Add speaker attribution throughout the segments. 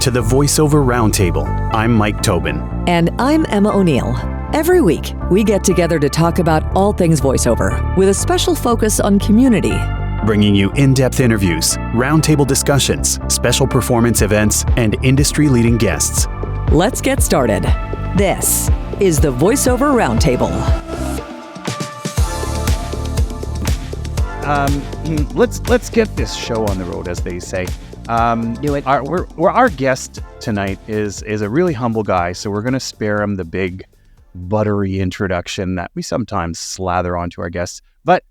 Speaker 1: to the Voiceover Round Table. I'm Mike Tobin.
Speaker 2: And I'm Emma O'Neill. Every week, we get together to talk about all things voiceover, with a special focus on community.
Speaker 1: Bringing you in-depth interviews, roundtable discussions, special performance events, and industry-leading guests.
Speaker 2: Let's get started. This is the Voiceover Round Table.
Speaker 1: Let's get this show on the road, as they say.
Speaker 2: Do it.
Speaker 1: Our guest tonight is a really humble guy, so we're going to spare him the big, buttery introduction that we sometimes slather onto our guests. But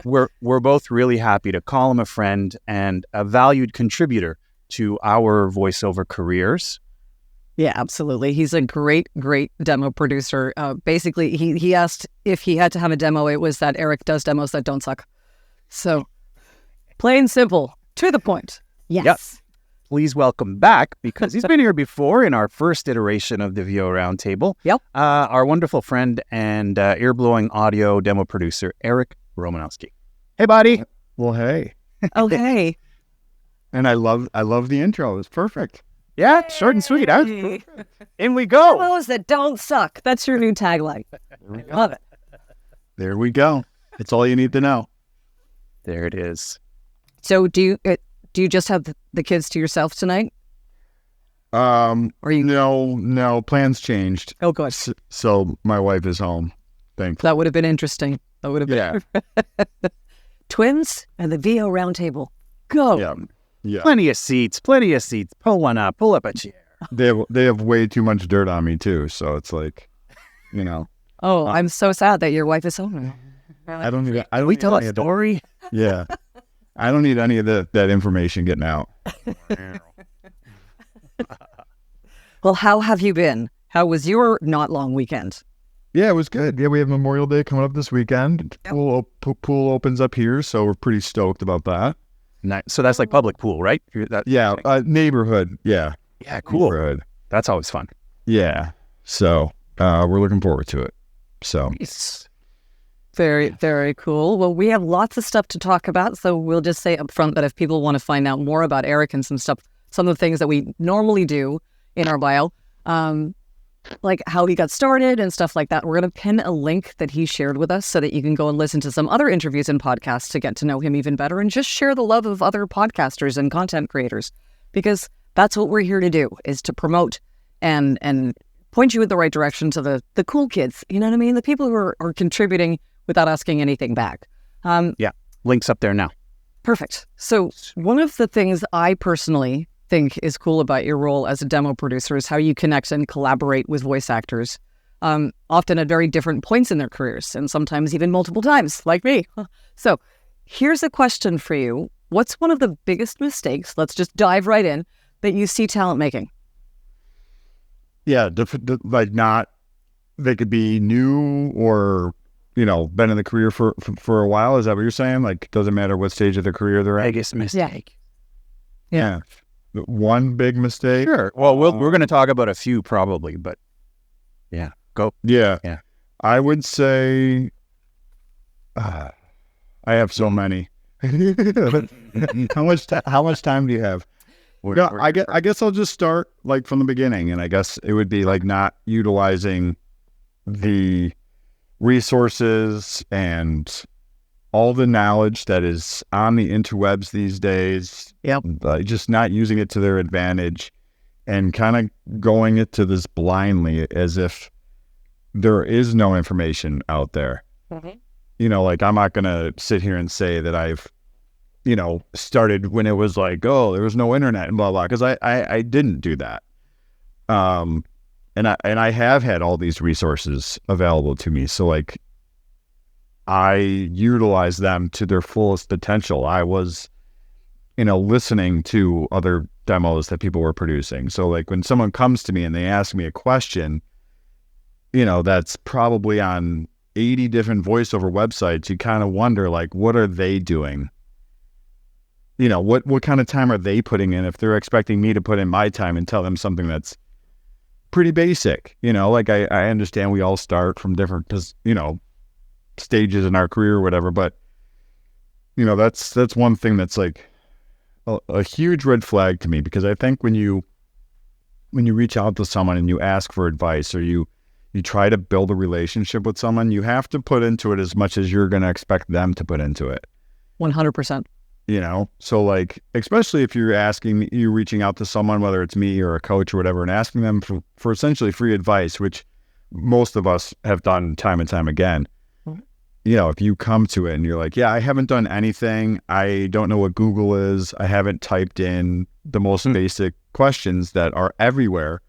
Speaker 1: we're both really happy to call him a friend and a valued contributor to our voiceover careers.
Speaker 3: Yeah, absolutely. He's a great demo producer. Basically, he asked if he had to have a demo, it was that Eric does demos that don't suck. So, plain simple, to the point. Yes.
Speaker 1: Yep. Please welcome back, because he's been here before in our first iteration of the VO Roundtable.
Speaker 3: Yep.
Speaker 1: Our wonderful friend and ear-blowing audio demo producer, Eric Romanowski. Hey, buddy.
Speaker 4: Well, hey.
Speaker 3: Oh, hey.
Speaker 4: And I love the intro. It's perfect.
Speaker 1: Yeah, short and sweet, huh?
Speaker 3: Hey.
Speaker 1: In we go.
Speaker 3: Demos that don't suck. That's your new tagline. Love it.
Speaker 4: There we go. It's all you need to know.
Speaker 1: There it is.
Speaker 3: So, do you just have the kids to yourself tonight?
Speaker 4: Or you? No. Plans changed.
Speaker 3: Oh, good.
Speaker 4: So my wife is home. Thankfully.
Speaker 3: That would have been interesting. That would have been.
Speaker 4: Yeah.
Speaker 3: Twins and the VO Roundtable. Go.
Speaker 4: Yeah.
Speaker 1: Plenty of seats. Pull one up. Pull up a chair.
Speaker 4: They have way too much dirt on me too. So it's like,
Speaker 3: Oh, I'm so sad that your wife is home.
Speaker 4: I don't need.
Speaker 1: We tell a story.
Speaker 4: Yeah. I don't need any of that information getting out.
Speaker 3: Well, how have you been? How was your not long weekend?
Speaker 4: Yeah, it was good. Yeah, we have Memorial Day coming up this weekend.
Speaker 3: Yep.
Speaker 4: Pool opens up here, so we're pretty stoked about that.
Speaker 1: Nice. So that's like public pool, right?
Speaker 4: Yeah, neighborhood. Yeah.
Speaker 1: Yeah, cool.
Speaker 4: Neighborhood.
Speaker 1: That's always fun.
Speaker 4: Yeah. So we're looking forward to it. So
Speaker 1: Nice.
Speaker 3: Very, very cool. Well, we have lots of stuff to talk about, so we'll just say up front that if people want to find out more about Eric and some of the things that we normally do in our bio, like how he got started and stuff like that, we're going to pin a link that he shared with us so that you can go and listen to some other interviews and podcasts to get to know him even better and just share the love of other podcasters and content creators, because that's what we're here to do, is to promote and point you in the right direction to the cool kids, you know what I mean? The people who are contributing without asking anything back.
Speaker 1: Yeah, link's up there now.
Speaker 3: Perfect. So one of the things I personally think is cool about your role as a demo producer is how you connect and collaborate with voice actors, often at very different points in their careers, and sometimes even multiple times, like me. So here's a question for you. What's one of the biggest mistakes, let's just dive right in, that you see talent making?
Speaker 4: yeah, they could be new or been in the career for a while. Is that what you're saying? Like, doesn't matter what stage of their career they're at.
Speaker 1: Biggest mistake.
Speaker 4: Yeah. One big mistake.
Speaker 1: Sure. Well, we're going to talk about a few probably, but yeah, go.
Speaker 4: Yeah.
Speaker 1: Yeah.
Speaker 4: I would say I have so many. How much time do you have? I guess I'll just start like from the beginning, and I guess it would be like not utilizing the resources and all the knowledge that is on the interwebs these days.
Speaker 3: Yep.
Speaker 4: Just not using it to their advantage and kind of going into this blindly as if there is no information out there.
Speaker 3: Mm-hmm.
Speaker 4: Like, I'm not going to sit here and say that I've, started when it was like, oh, there was no internet and blah, blah, because I didn't do that. And I have had all these resources available to me. So like, I utilize them to their fullest potential. I was, listening to other demos that people were producing. So like when someone comes to me and they ask me a question, that's probably on 80 different voiceover websites, you kind of wonder like, what are they doing? What kind of time are they putting in if they're expecting me to put in my time and tell them something that's pretty basic? Like I understand we all start from different, stages in our career or whatever, but that's one thing that's like a huge red flag to me, because I think when you reach out to someone and you ask for advice, or you try to build a relationship with someone, you have to put into it as much as you're going to expect them to put into it.
Speaker 3: 100%.
Speaker 4: You know, so like, especially if you're reaching out to someone, whether it's me or a coach or whatever, and asking them for essentially free advice, which most of us have done time and time again. You know, if you come to it and you're like, yeah, I haven't done anything, I don't know what Google is, I haven't typed in the most basic questions that are everywhere,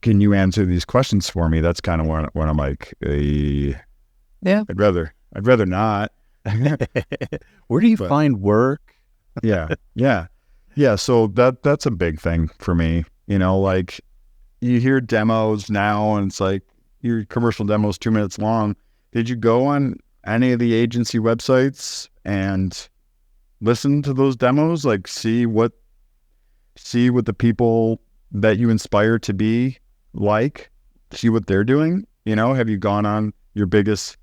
Speaker 4: can you answer these questions for me? That's kind of when I'm like,
Speaker 3: yeah,
Speaker 4: I'd rather not.
Speaker 1: Where do you find work?
Speaker 4: Yeah. So that's a big thing for me. You know, like, you hear demos now and it's like, your commercial demo is 2 minutes long. Did you go on any of the agency websites and listen to those demos? Like, see what the people that you inspire to be like, see what they're doing. You know, have you gone on your biggest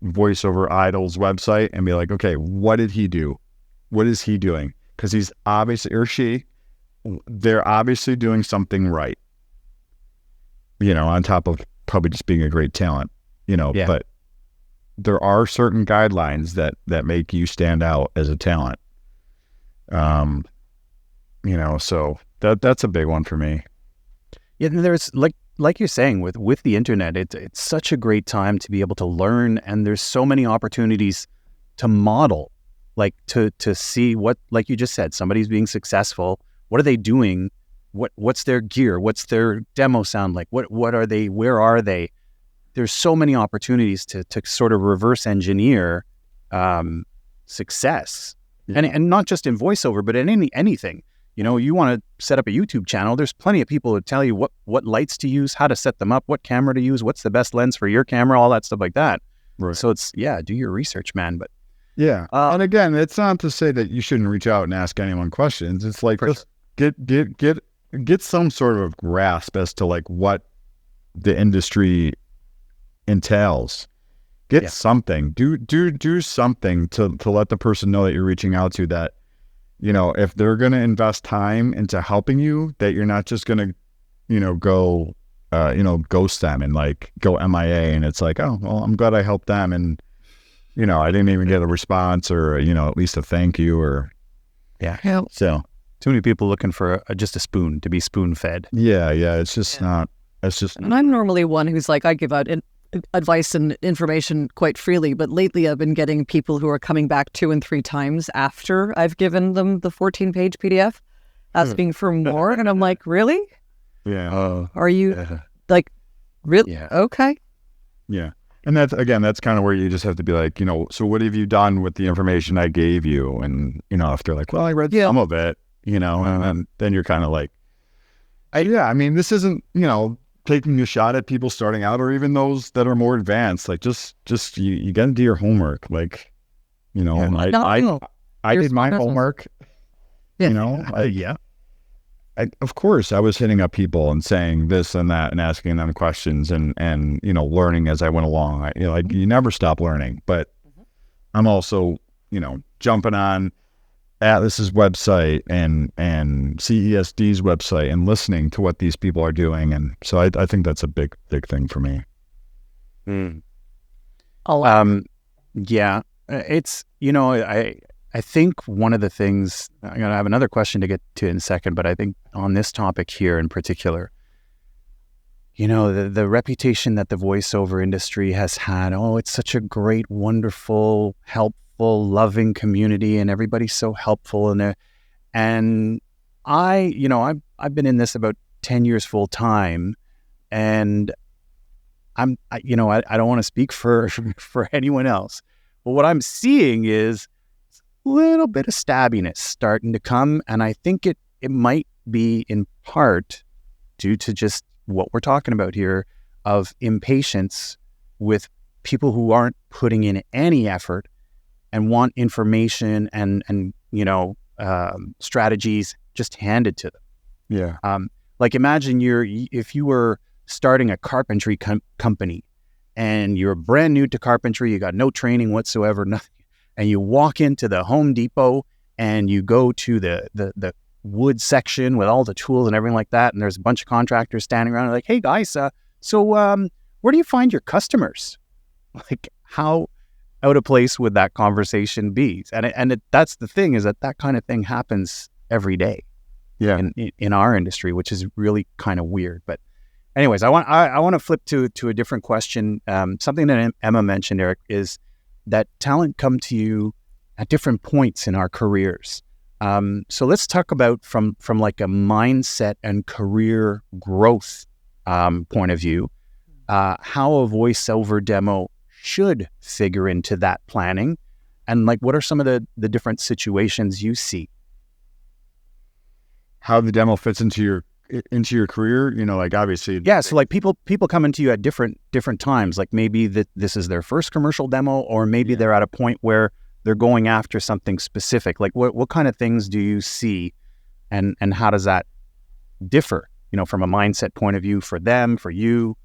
Speaker 4: voiceover idol's website and be like, okay, what did he do? What is he doing? Because he's obviously, or she, they're obviously doing something right. You know, on top of probably just being a great talent, you know, but there are certain guidelines that make you stand out as a talent. You know, so that's a big one for me.
Speaker 1: Yeah, and there's like you're saying, with the internet, it's such a great time to be able to learn, and there's so many opportunities to model, like to see what, like you just said, somebody's being successful. What are they doing? What's their gear? What's their demo sound like? What are they? Where are they? There's so many opportunities to sort of reverse engineer success, and not just in voiceover, but in anything. You know, you want to set up a YouTube channel, there's plenty of people who tell you what lights to use, how to set them up, what camera to use, what's the best lens for your camera, all that stuff like that.
Speaker 4: Right.
Speaker 1: So it's, do your research, man. But
Speaker 4: and again, it's not to say that you shouldn't reach out and ask anyone questions. It's like, just get some sort of grasp as to like what the industry entails. Get something, do something to let the person know that you're reaching out to, that, you know, if they're going to invest time into helping you, that you're not just going to, you know, go, ghost them and like go MIA. And it's like, oh, well, I'm glad I helped them. And, you know, I didn't even get a response, or, you know, at least a thank you, or, so
Speaker 1: too many people looking for just a spoon, to be spoon fed.
Speaker 4: Yeah. It's just not,
Speaker 3: and I'm normally one who's like, I give out advice and information quite freely, but lately I've been getting people who are coming back 2 and 3 times after I've given them the 14-page PDF, asking for more, and I'm like, really? Are you like, really? Okay.
Speaker 4: And that's kind of where you just have to be like, you know, so what have you done with the information I gave you? And, you know, if they're like, well, I read some of it, you know, and then you're kind of like, I mean, this isn't, you know, taking a shot at people starting out, or even those that are more advanced. Like, just you got to do your homework. Like, you know, I did my homework. You know, of course, I was hitting up people and saying this and that and asking them questions and you know, learning as I went along. You never stop learning. But I'm also, you know, jumping on Atlas's website and CESD's website and listening to what these people are doing. And so I think that's a big thing for me.
Speaker 1: It's, you know, I think one of the things, I'm going to have another question to get to in a second, but I think on this topic here in particular, you know, the reputation that the voiceover industry has had, it's such a great, wonderful, helpful, loving community, and everybody's so helpful. And I've been in this about 10 years full time, and I don't want to speak for anyone else, but what I'm seeing is a little bit of stabbiness starting to come, and I think it might be in part due to just what we're talking about here, of impatience with people who aren't putting in any effort and want information and strategies just handed to them. Like, imagine if you were starting a carpentry company and you're brand new to carpentry, you got no training whatsoever, nothing, and you walk into the Home Depot and you go to the wood section with all the tools and everything like that, and there's a bunch of contractors standing around like, hey guys, so where do you find your customers? Like, how out of place would that conversation be? And that's the thing, is that kind of thing happens every day.
Speaker 4: Yeah.
Speaker 1: In our industry, which is really kind of weird. But anyways, I want to flip to a different question. Something that Emma mentioned, Eric, is that talent come to you at different points in our careers. So let's talk about from like a mindset and career growth point of view, how a voiceover demo should figure into that planning, and like what are some of the different situations you see?
Speaker 4: How the demo fits into your career, like obviously.
Speaker 1: Yeah, so like people coming to you at different times, like maybe this is their first commercial demo, or maybe they're at a point where they're going after something specific. Like what kind of things do you see, and how does that differ, from a mindset point of view for them, for you?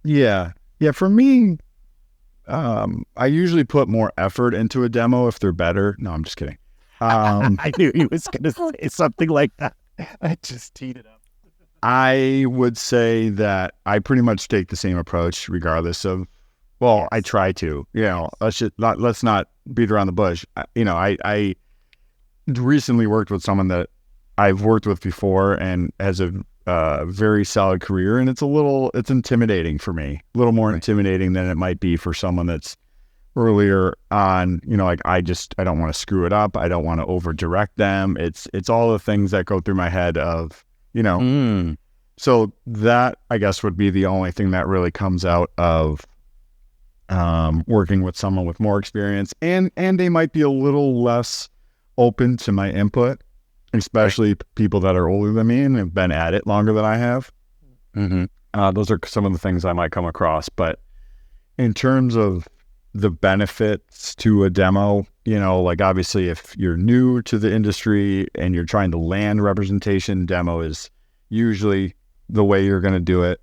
Speaker 4: Yeah. For me, I usually put more effort into a demo if they're better. No, I'm just kidding.
Speaker 1: I knew he was going to say something like that. I just teed it up.
Speaker 4: I would say that I pretty much take the same approach regardless of, well, I try to, let's not beat around the bush. I recently worked with someone that I've worked with before and has a very solid career, and it's intimidating for me, a little more intimidating than it might be for someone that's earlier on. I don't want to screw it up. I don't want to over direct them. It's all the things that go through my head of, so that I guess would be the only thing that really comes out of working with someone with more experience, and they might be a little less open to my input, especially people that are older than me and have been at it longer than I have. Those are some of the things I might come across. But in terms of the benefits to a demo, like obviously if you're new to the industry and you're trying to land representation, demo is usually the way you're going to do it.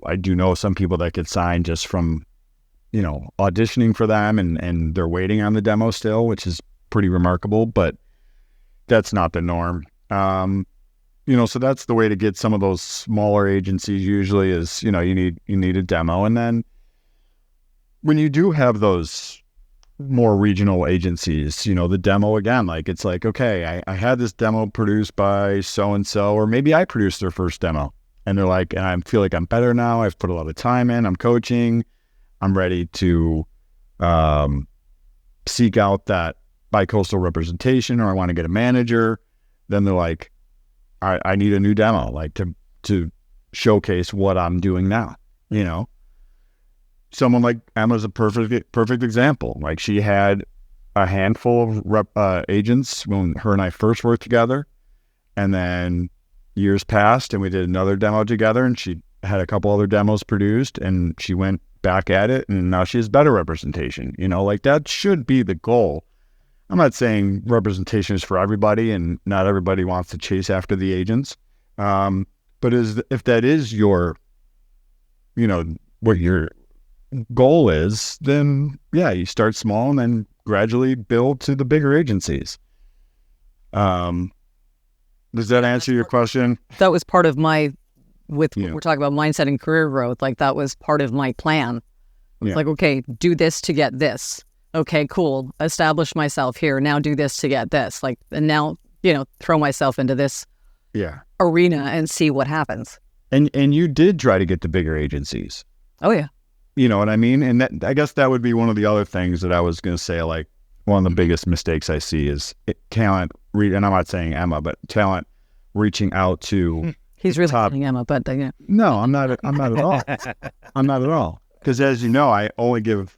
Speaker 4: I do know some people that get signed just from, auditioning for them and they're waiting on the demo still, which is pretty remarkable, but that's not the norm. So that's the way to get some of those smaller agencies usually is, you need a demo. And then when you do have those more regional agencies, the demo again, like it's like, okay, I had this demo produced by so-and-so, or maybe I produced their first demo and they're like, and I feel like I'm better now. I've put a lot of time in, I'm coaching, I'm ready to seek out that bi-coastal representation, or I want to get a manager. Then they're like, I need a new demo, like to showcase what I'm doing now, Someone like Emma's a perfect example. Like she had a handful of agents when her and I first worked together, and then years passed and we did another demo together, and she had a couple other demos produced and she went back at it, and now she has better representation. Like that should be the goal. I'm not saying representation is for everybody and not everybody wants to chase after the agents. But if that is your, what your goal is, then yeah, you start small and then gradually build to the bigger agencies. Does that answer your question?
Speaker 3: That was part of my, we're talking about mindset and career growth. Like that was part of my plan. It's like, okay, do this to get this. Okay, cool. Establish myself here. Now do this to get this. Like, and now, throw myself into this arena and see what happens.
Speaker 4: And you did try to get the bigger agencies.
Speaker 3: Oh yeah.
Speaker 4: You know what I mean? And that, I guess that would be one of the other things that I was going to say, like one of the biggest mistakes I see is talent, and I'm not saying Emma, but talent reaching out to
Speaker 3: He's really saying Emma, but
Speaker 4: No, I'm not at all. I'm not at all. Because as you know, I only give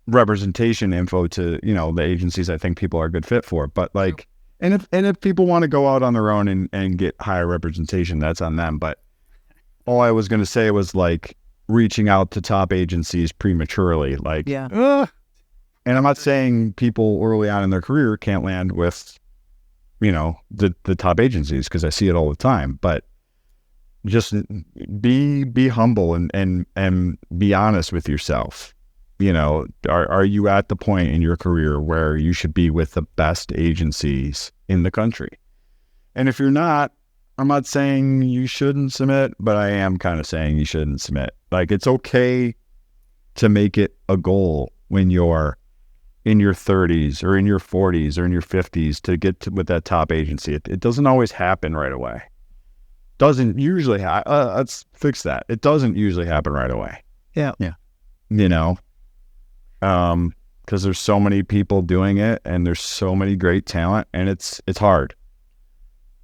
Speaker 4: representation info to, the agencies I think people are a good fit for. But like, and if people want to go out on their own and get higher representation, that's on them. But all I was going to say was like reaching out to top agencies prematurely, like, and I'm not saying people early on in their career can't land with, the top agencies, because I see it all the time, but just be humble and be honest with yourself. are you at the point in your career where you should be with the best agencies in the country? And if you're not, I'm not saying you shouldn't submit, but I am kind of saying you shouldn't submit. Like, it's okay to make it a goal when you're in your 30s or in your 40s or in your 50s to get to with that top agency. It doesn't always happen right away. Doesn't usually let's fix that. It doesn't usually happen right away.
Speaker 3: Yeah.
Speaker 4: Because there's so many people doing it and there's so many great talent, and it's hard.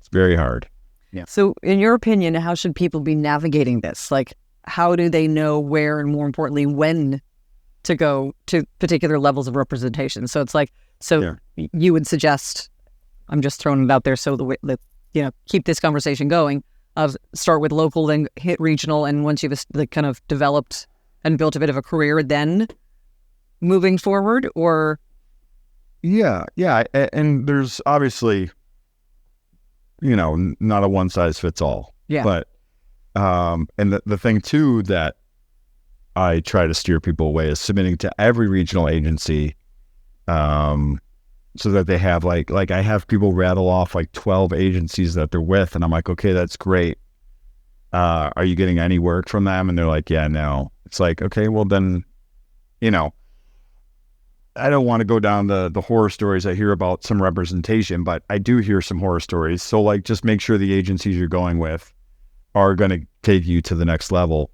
Speaker 4: It's very hard.
Speaker 1: Yeah.
Speaker 3: So in your opinion, how should people be navigating this? Like, how do they know where, and more importantly, when to go to particular levels of representation? So it's like, you would suggest, I'm just throwing it out there so keep this conversation going, of start with local, then hit regional, and once you've kind of developed and built a bit of a career, then moving forward, or?
Speaker 4: Yeah. And there's obviously, not a one size fits all.
Speaker 3: Yeah.
Speaker 4: But, and the thing too that I try to steer people away is submitting to every regional agency, so that they have like I have people rattle off like 12 agencies that they're with, and I'm like, okay, that's great. Are you getting any work from them? And they're like, yeah, no. It's like, okay, well then, I don't want to go down the horror stories I hear about some representation, but I do hear some horror stories. So like, just make sure the agencies you're going with are going to take you to the next level.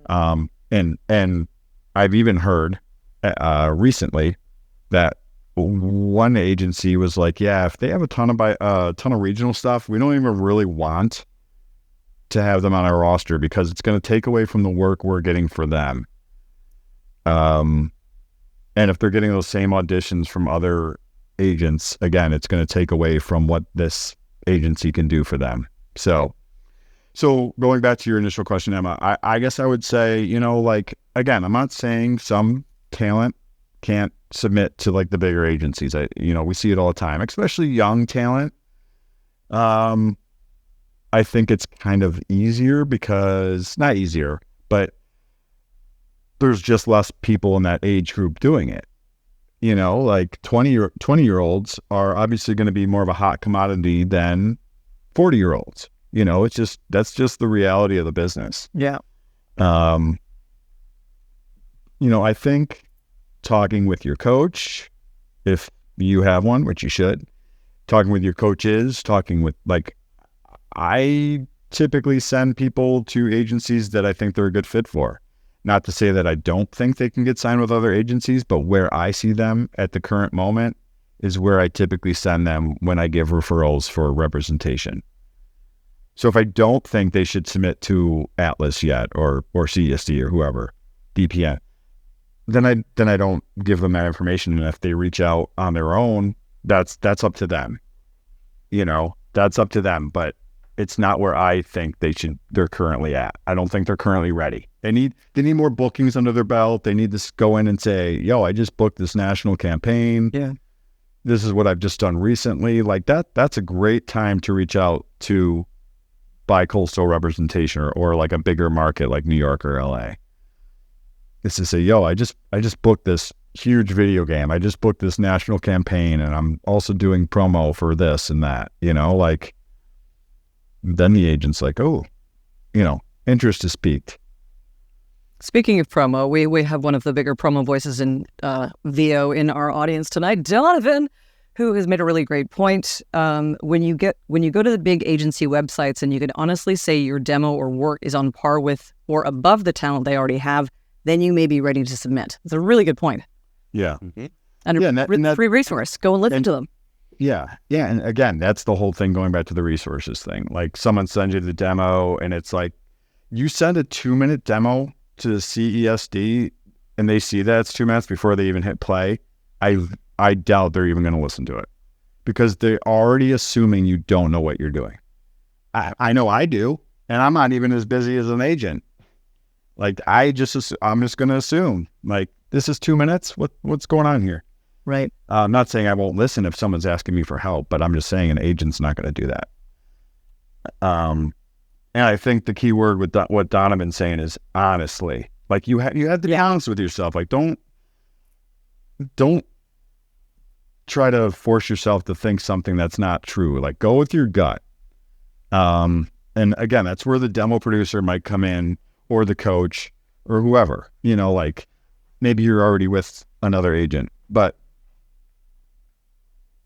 Speaker 4: And I've even heard recently that one agency was like, yeah, if they have a ton of regional stuff, we don't even really want to have them on our roster because it's going to take away from the work we're getting for them. And if they're getting those same auditions from other agents, again, it's going to take away from what this agency can do for them. So going back to your initial question, Emma, I guess I would say, again, I'm not saying some talent can't submit to like the bigger agencies. We see it all the time, especially young talent. I think it's kind of easier because, not easier, but there's just less people in that age group doing it. Like 20-year-olds are obviously going to be more of a hot commodity than 40-year-olds. That's just the reality of the business.
Speaker 3: Yeah.
Speaker 4: I think talking with your coach, if you have one, which you should, talking with your coaches, I typically send people to agencies that I think they're a good fit for. Not to say that I don't think they can get signed with other agencies, but where I see them at the current moment is where I typically send them when I give referrals for representation. So if I don't think they should submit to Atlas yet or CSD or whoever, DPN, then I don't give them that information. And if they reach out on their own, that's up to them. That's up to them. But it's not where I think they're currently at. I don't think they're currently ready. They need more bookings under their belt. They need to go in and say, yo, I just booked this national campaign.
Speaker 3: Yeah.
Speaker 4: This is what I've just done recently. Like that's a great time to reach out to bi-coastal representation or like a bigger market like New York or LA. Is to say, yo, I just booked this huge video game. I just booked this national campaign and I'm also doing promo for this and that, then the agent's like, oh, interest is piqued.
Speaker 3: Speaking of promo, we have one of the bigger promo voices in VO in our audience tonight, Donovan, who has made a really great point. When you go to the big agency websites and you can honestly say your demo or work is on par with or above the talent they already have, then you may be ready to submit. It's a really good point.
Speaker 4: Yeah.
Speaker 1: Mm-hmm.
Speaker 3: And free resource. Go and listen to them.
Speaker 4: Yeah. Yeah. And again, that's the whole thing going back to the resources thing. Like someone sends you the demo and it's like, you send a 2-minute demo to the CESD and they see that it's 2 minutes before they even hit play. I doubt they're even going to listen to it because they're already assuming you don't know what you're doing. I know I do. And I'm not even as busy as an agent. Like I'm just going to assume like, this is 2 minutes. What's going on here?
Speaker 3: Right.
Speaker 4: I'm not saying I won't listen if someone's asking me for help, but I'm just saying an agent's not going to do that. And I think the key word with what Donovan's saying is honestly. Like you have to be honest with yourself. Like don't don't try to force yourself to think something that's not true. Like, go with your gut. And again, that's where the demo producer might come in, or the coach, or whoever, like maybe you're already with another agent. But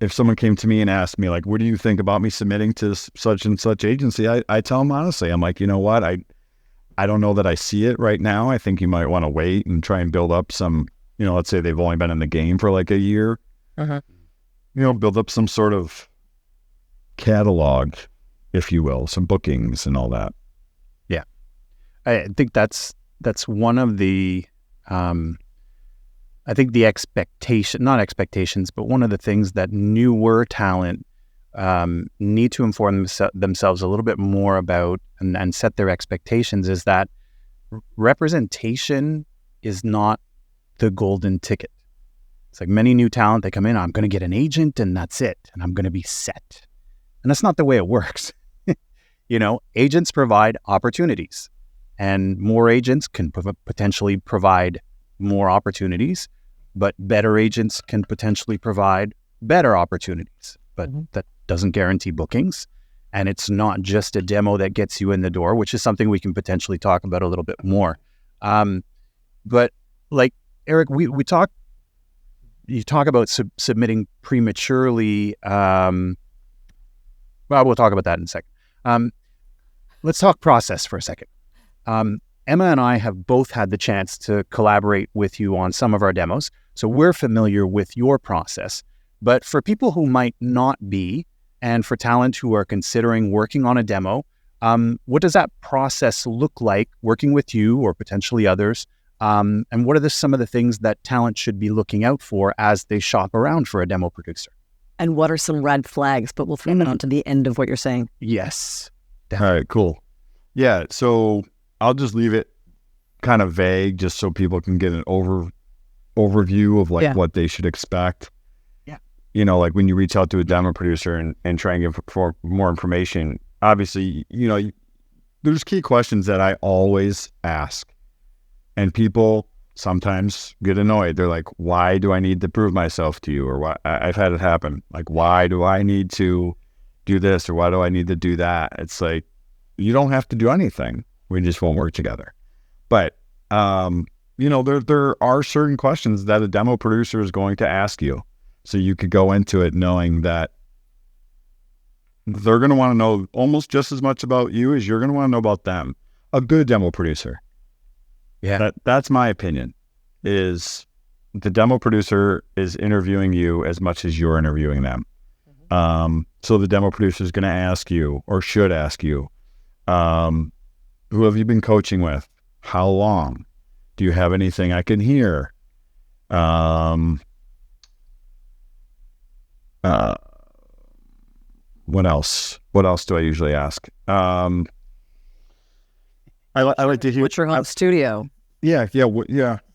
Speaker 4: if someone came to me and asked me, like, what do you think about me submitting to such and such agency? I tell them honestly, I'm like, you know what? I don't know that I see it right now. I think you might want to wait and try and build up some, let's say they've only been in the game for like a year, build up some sort of catalog, if you will, some bookings and all that.
Speaker 1: Yeah. I think that's one of the, I think the not expectations, but one of the things that newer talent need to inform themselves a little bit more about and set their expectations is that representation is not the golden ticket. It's like many new talent, they come in, I'm going to get an agent and that's it. And I'm going to be set. And that's not the way it works. Agents provide opportunities, and more agents can potentially provide more opportunities, but better agents can potentially provide better opportunities. But that doesn't guarantee bookings. And it's not just a demo that gets you in the door, which is something we can potentially talk about a little bit more. But like, Eric, you talk about submitting prematurely. Well, we'll talk about that in a second. Let's talk process for a second. Emma and I have both had the chance to collaborate with you on some of our demos, so we're familiar with your process. But for people who might not be, and for talent who are considering working on a demo, what does that process look like working with you or potentially others? And what are some of the things that talent should be looking out for as they shop around for a demo producer?
Speaker 3: And what are some red flags? But we'll throw that on to the end of what you're saying.
Speaker 1: Yes.
Speaker 4: Definitely. All right, cool. Yeah, so I'll just leave it kind of vague just so people can get an overview of what they should expect. Yeah. Like when you reach out to a demo producer and try and give for more information, obviously, there's key questions that I always ask. And people sometimes get annoyed. They're like, why do I need to prove myself to you? Or why I've had it happen. Like, why do I need to do this? Or why do I need to do that? It's like, you don't have to do anything. We just won't work together. But, there are certain questions that a demo producer is going to ask you. So you could go into it knowing that they're going to want to know almost just as much about you as you're going to want to know about them. A good demo producer. Yeah. That's my opinion, is the demo producer is interviewing you as much as you're interviewing them. So the demo producer is going to ask you, or should ask you, who have you been coaching with? How long? Do you have anything I can hear? What else? What else do I usually ask? I like to hear.
Speaker 3: What's your home studio?
Speaker 4: Yeah.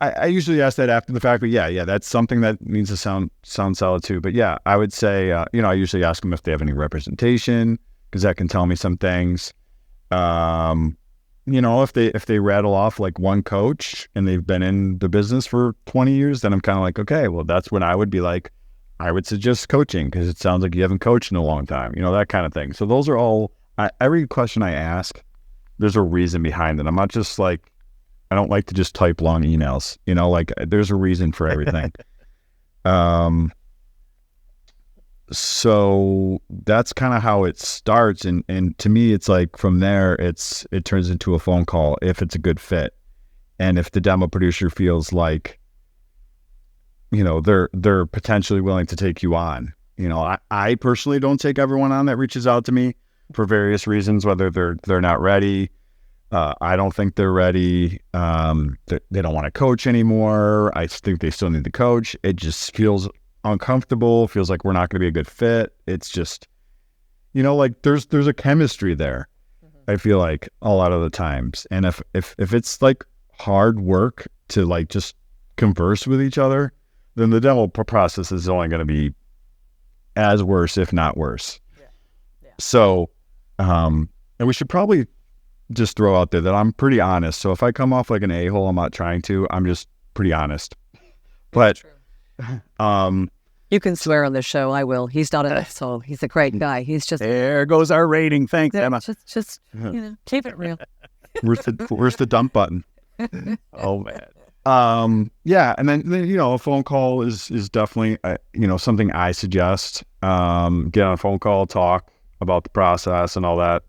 Speaker 4: I usually ask that after the fact, but yeah, that's something that needs to sound solid too. But yeah, I would say, I usually ask them if they have any representation, because that can tell me some things. If they rattle off like one coach and they've been in the business for 20 years, then I'm kind of like, okay, well, that's when I would be like, I would suggest coaching, because it sounds like you haven't coached in a long time, that kind of thing. So those are all, every question I ask, there's a reason behind it. I'm not just like, I don't like to just type long emails, like there's a reason for everything. So that's kind of how it starts. And to me, it's like from there, it turns into a phone call if it's a good fit. And if the demo producer feels like, they're potentially willing to take you on. I personally don't take everyone on that reaches out to me for various reasons, whether they're not ready. I don't think they're ready. They don't want to coach anymore. I think they still need to coach. It just feels uncomfortable, feels like we're not going to be a good fit. It's just, like there's a chemistry there. I feel like a lot of the times. And if it's like hard work to like just converse with each other, then the demo process is only going to be as worse, if not worse. Yeah. So, and we should probably just throw out there that I'm pretty honest. So if I come off like an a-hole, I'm not trying to, I'm just pretty honest. But
Speaker 3: You can swear on this show. I will. He's not it, so he's a great guy. He's just
Speaker 1: There goes our rating. Thanks, Emma.
Speaker 3: just keep it real.
Speaker 4: Where's the dump button?
Speaker 1: Oh man.
Speaker 4: Yeah, and then a phone call is definitely something I suggest. Get on a phone call, talk about the process and all that.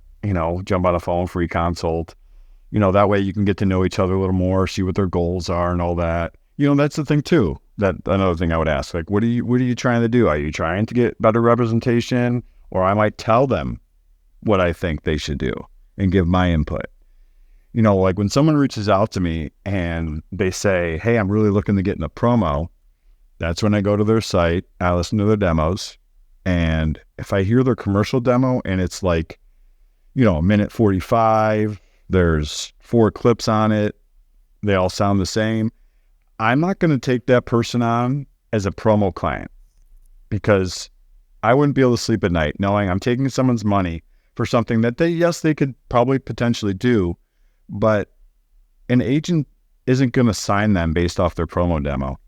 Speaker 4: Jump on a phone, free consult. That way you can get to know each other a little more, see what their goals are and all that. That's the thing too. That another thing I would ask, like, what are you trying to do? Are you trying to get better representation? Or I might tell them what I think they should do and give my input. Like when someone reaches out to me and they say, hey, I'm really looking to get in a promo, that's when I go to their site, I listen to their demos, and if I hear their commercial demo and it's like, a minute 45, there's 4 clips on it, they all sound the same, I'm not going to take that person on as a promo client, because I wouldn't be able to sleep at night knowing I'm taking someone's money for something that they could probably potentially do, but an agent isn't going to sign them based off their promo demo.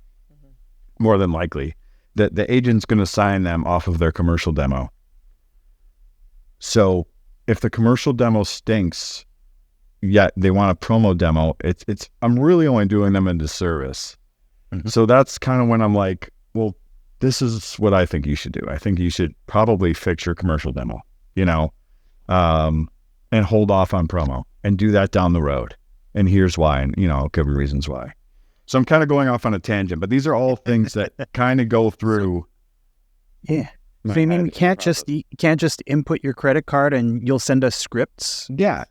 Speaker 4: More than likely, that the agent's going to sign them off of their commercial demo. So if the commercial demo stinks, yet they want a promo demo, it's I'm really only doing them a disservice. So that's kind of when I'm like, well, this is what I think you should do. I think you should probably fix your commercial demo, and hold off on promo and do that down the road. And here's why, and I'll give you reasons why. So I'm kind of going off on a tangent, but these are all things that kind of go through.
Speaker 1: Yeah. So you mean you can't just input your credit card and you'll send us scripts?
Speaker 4: Yeah.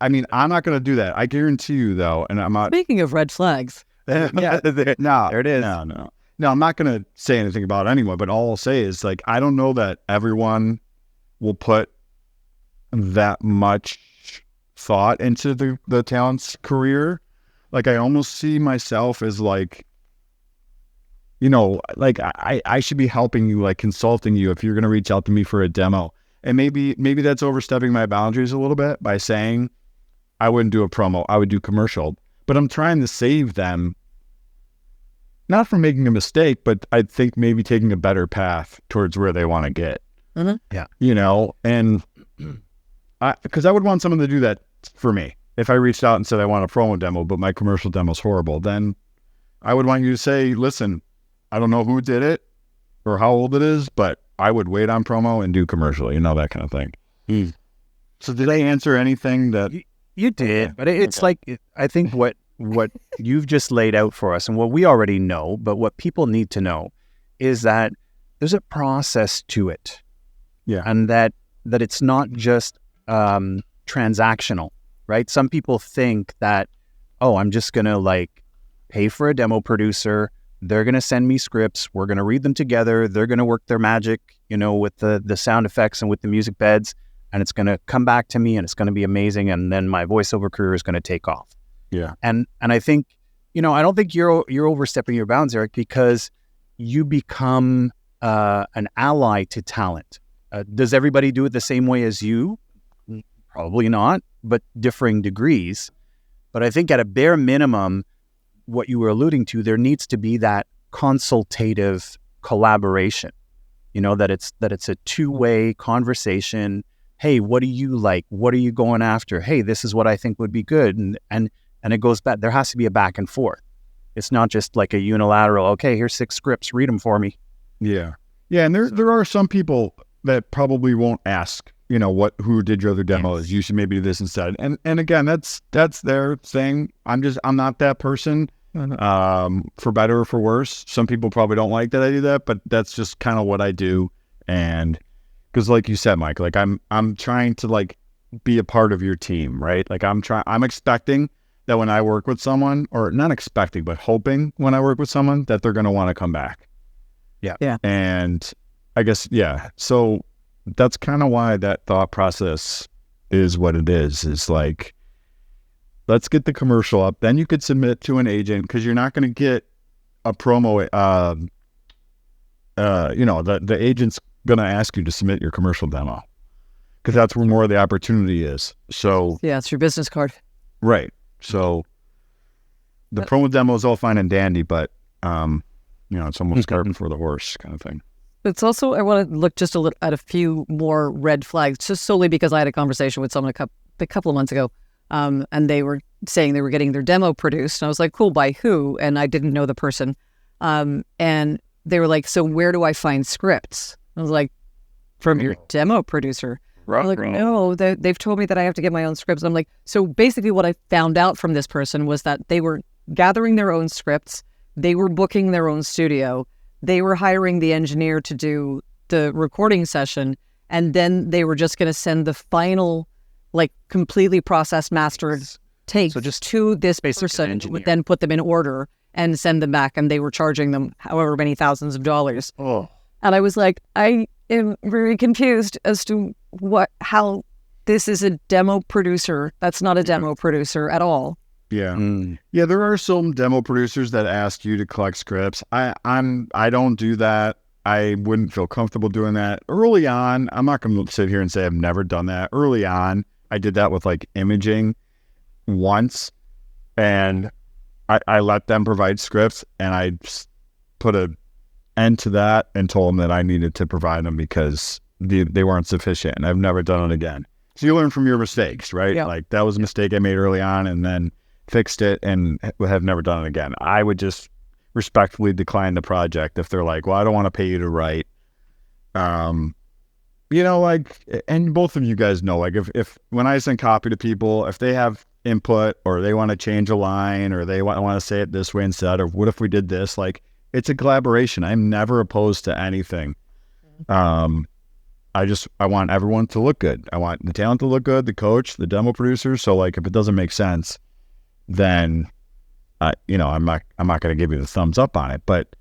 Speaker 4: I mean, I'm not going to do that. I guarantee you, though, and I'm not.
Speaker 3: Speaking of red flags.
Speaker 4: There it is. No, I'm not going to say anything about anyone, but all I'll say is, like, I don't know that everyone will put that much thought into the talent's career. Like, I almost see myself as like, like I should be helping you, like consulting you if you're going to reach out to me for a demo. And maybe that's overstepping my boundaries a little bit by saying I wouldn't do a promo, I would do commercial. But I'm trying to save them, not from making a mistake, but I think maybe taking a better path towards where they want to get.
Speaker 3: Mm-hmm.
Speaker 1: Yeah.
Speaker 4: And because I would want someone to do that for me. If I reached out and said I want a promo demo, but my commercial demo's horrible, then I would want you to say, listen, I don't know who did it or how old it is, but I would wait on promo and do commercial, that kind of thing. So did I answer anything that...
Speaker 1: You did, but it's like, I think what you've just laid out for us and what we already know, but what people need to know is that there's a process to it.
Speaker 4: Yeah.
Speaker 1: And that it's not just transactional, right? Some people think that, I'm just going to pay for a demo producer. They're going to send me scripts. We're going to read them together. They're going to work their magic, with the sound effects and with the music beds. And it's going to come back to me and it's going to be amazing. And then my voiceover career is going to take off.
Speaker 4: Yeah.
Speaker 1: And I think, I don't think you're overstepping your bounds, Eric, because you become an ally to talent. Does everybody do it the same way as you? Probably not, but differing degrees. But I think at a bare minimum, what you were alluding to, there needs to be that consultative collaboration, that it's a two-way conversation. Hey, what do you like? What are you going after? Hey, this is what I think would be good. And it goes back. There has to be a back and forth. It's not just like a unilateral, okay, here's 6 scripts, read them for me.
Speaker 4: Yeah. Yeah. And there are some people that probably won't ask, who did your other demos? Yes. You should maybe do this instead. And again, that's their thing. I'm not that person, for better or for worse. Some people probably don't like that I do that, but that's just kind of what I do. And because like you said, Mike, I'm trying to be a part of your team, right? I'm expecting that when I work with someone, or not expecting, but hoping when I work with someone that they're going to want to come back.
Speaker 1: Yeah.
Speaker 3: Yeah.
Speaker 4: And I guess, yeah. So that's kind of why that thought process is what it is. It's like, let's get the commercial up. Then you could submit to an agent, because you're not going to get a promo. The agent's going to ask you to submit your commercial demo, because that's where more of the opportunity is. So
Speaker 3: yeah, it's your business card.
Speaker 4: Right. So the promo demo is all fine and dandy, but it's almost cart before the horse kind of thing.
Speaker 3: It's also, I want to look just at a few more red flags, just solely because I had a conversation with someone a couple of months ago, and they were saying they were getting their demo produced. And I was like, cool, by who? And I didn't know the person. And they were like, so where do I find scripts? I was like, from your demo producer. I'm like, no, they've told me that I have to get my own scripts. I'm like, so basically what I found out from this person was that they were gathering their own scripts. They were booking their own studio. They were hiring the engineer to do the recording session. And then they were just going to send the final, like, completely processed, mastered takes to this person who would then put them in order and send them back. And they were charging them however many thousands of dollars.
Speaker 1: Oh.
Speaker 3: And I was like, I am very confused as to how this is a demo producer. That's not a demo producer at all.
Speaker 4: Yeah. Yeah, there are some demo producers that ask you to collect scripts. I don't do that. I wouldn't feel comfortable doing that. Early on, I'm not going to sit here and say I've never done that. Early on, I did that with like imaging once, and I let them provide scripts, and I put an end to that and told them that I needed to provide them because they weren't sufficient, and I've never done it again. So you learn from your mistakes, right?
Speaker 3: Yeah.
Speaker 4: Like that was a mistake I made early on, and then fixed it and have never done it again. I would just respectfully decline the project if they're like, well, I don't want to pay you to write. Like, and both of you guys know, like if when I send copy to people, if they have input or they want to change a line or they want to say it this way instead, or what if we did this? Like, it's a collaboration. I'm never opposed to anything. I want everyone to look good. I want the talent to look good, the coach, the demo producer. So like, if it doesn't make sense, then, I'm not going to give you the thumbs up on it, but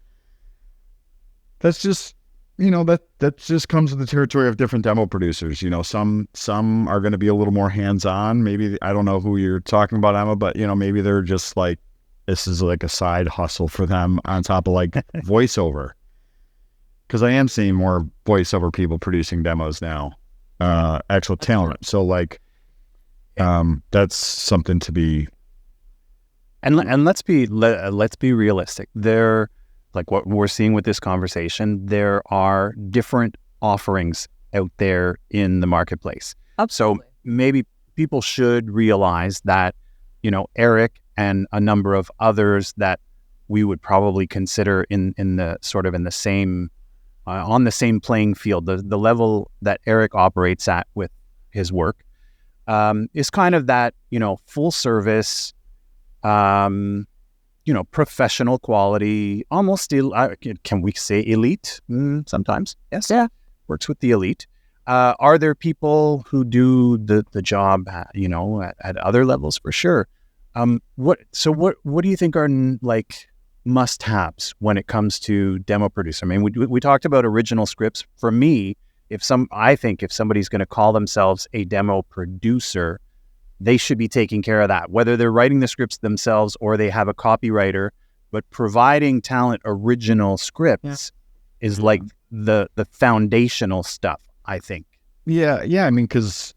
Speaker 4: that's just, that just comes with the territory of different demo producers. Some are going to be a little more hands-on. Maybe, I don't know who you're talking about, Emma, but maybe they're just like, this is like a side hustle for them on top of like voiceover. Cause I am seeing more voiceover people producing demos now, actual talent. So like, that's something to be.
Speaker 1: And let's be realistic. There, like what we're seeing with this conversation, there are different offerings out there in the marketplace.
Speaker 3: Absolutely.
Speaker 1: So maybe people should realize that, Eric and a number of others that we would probably consider in the sort of in the same on the same playing field, the level that Eric operates at with his work is kind of that full service. Professional quality, almost can we say elite? Sometimes, yes.
Speaker 3: Yeah,
Speaker 1: works with the elite. Are there people who do the job, at other levels? For sure. What do you think are like must-haves when it comes to demo producer? I mean, we talked about original scripts. For me, I think if somebody's going to call themselves a demo producer, they should be taking care of that, whether they're writing the scripts themselves or they have a copywriter. But providing talent original scripts is like the foundational stuff, I think.
Speaker 4: Yeah. I mean, because,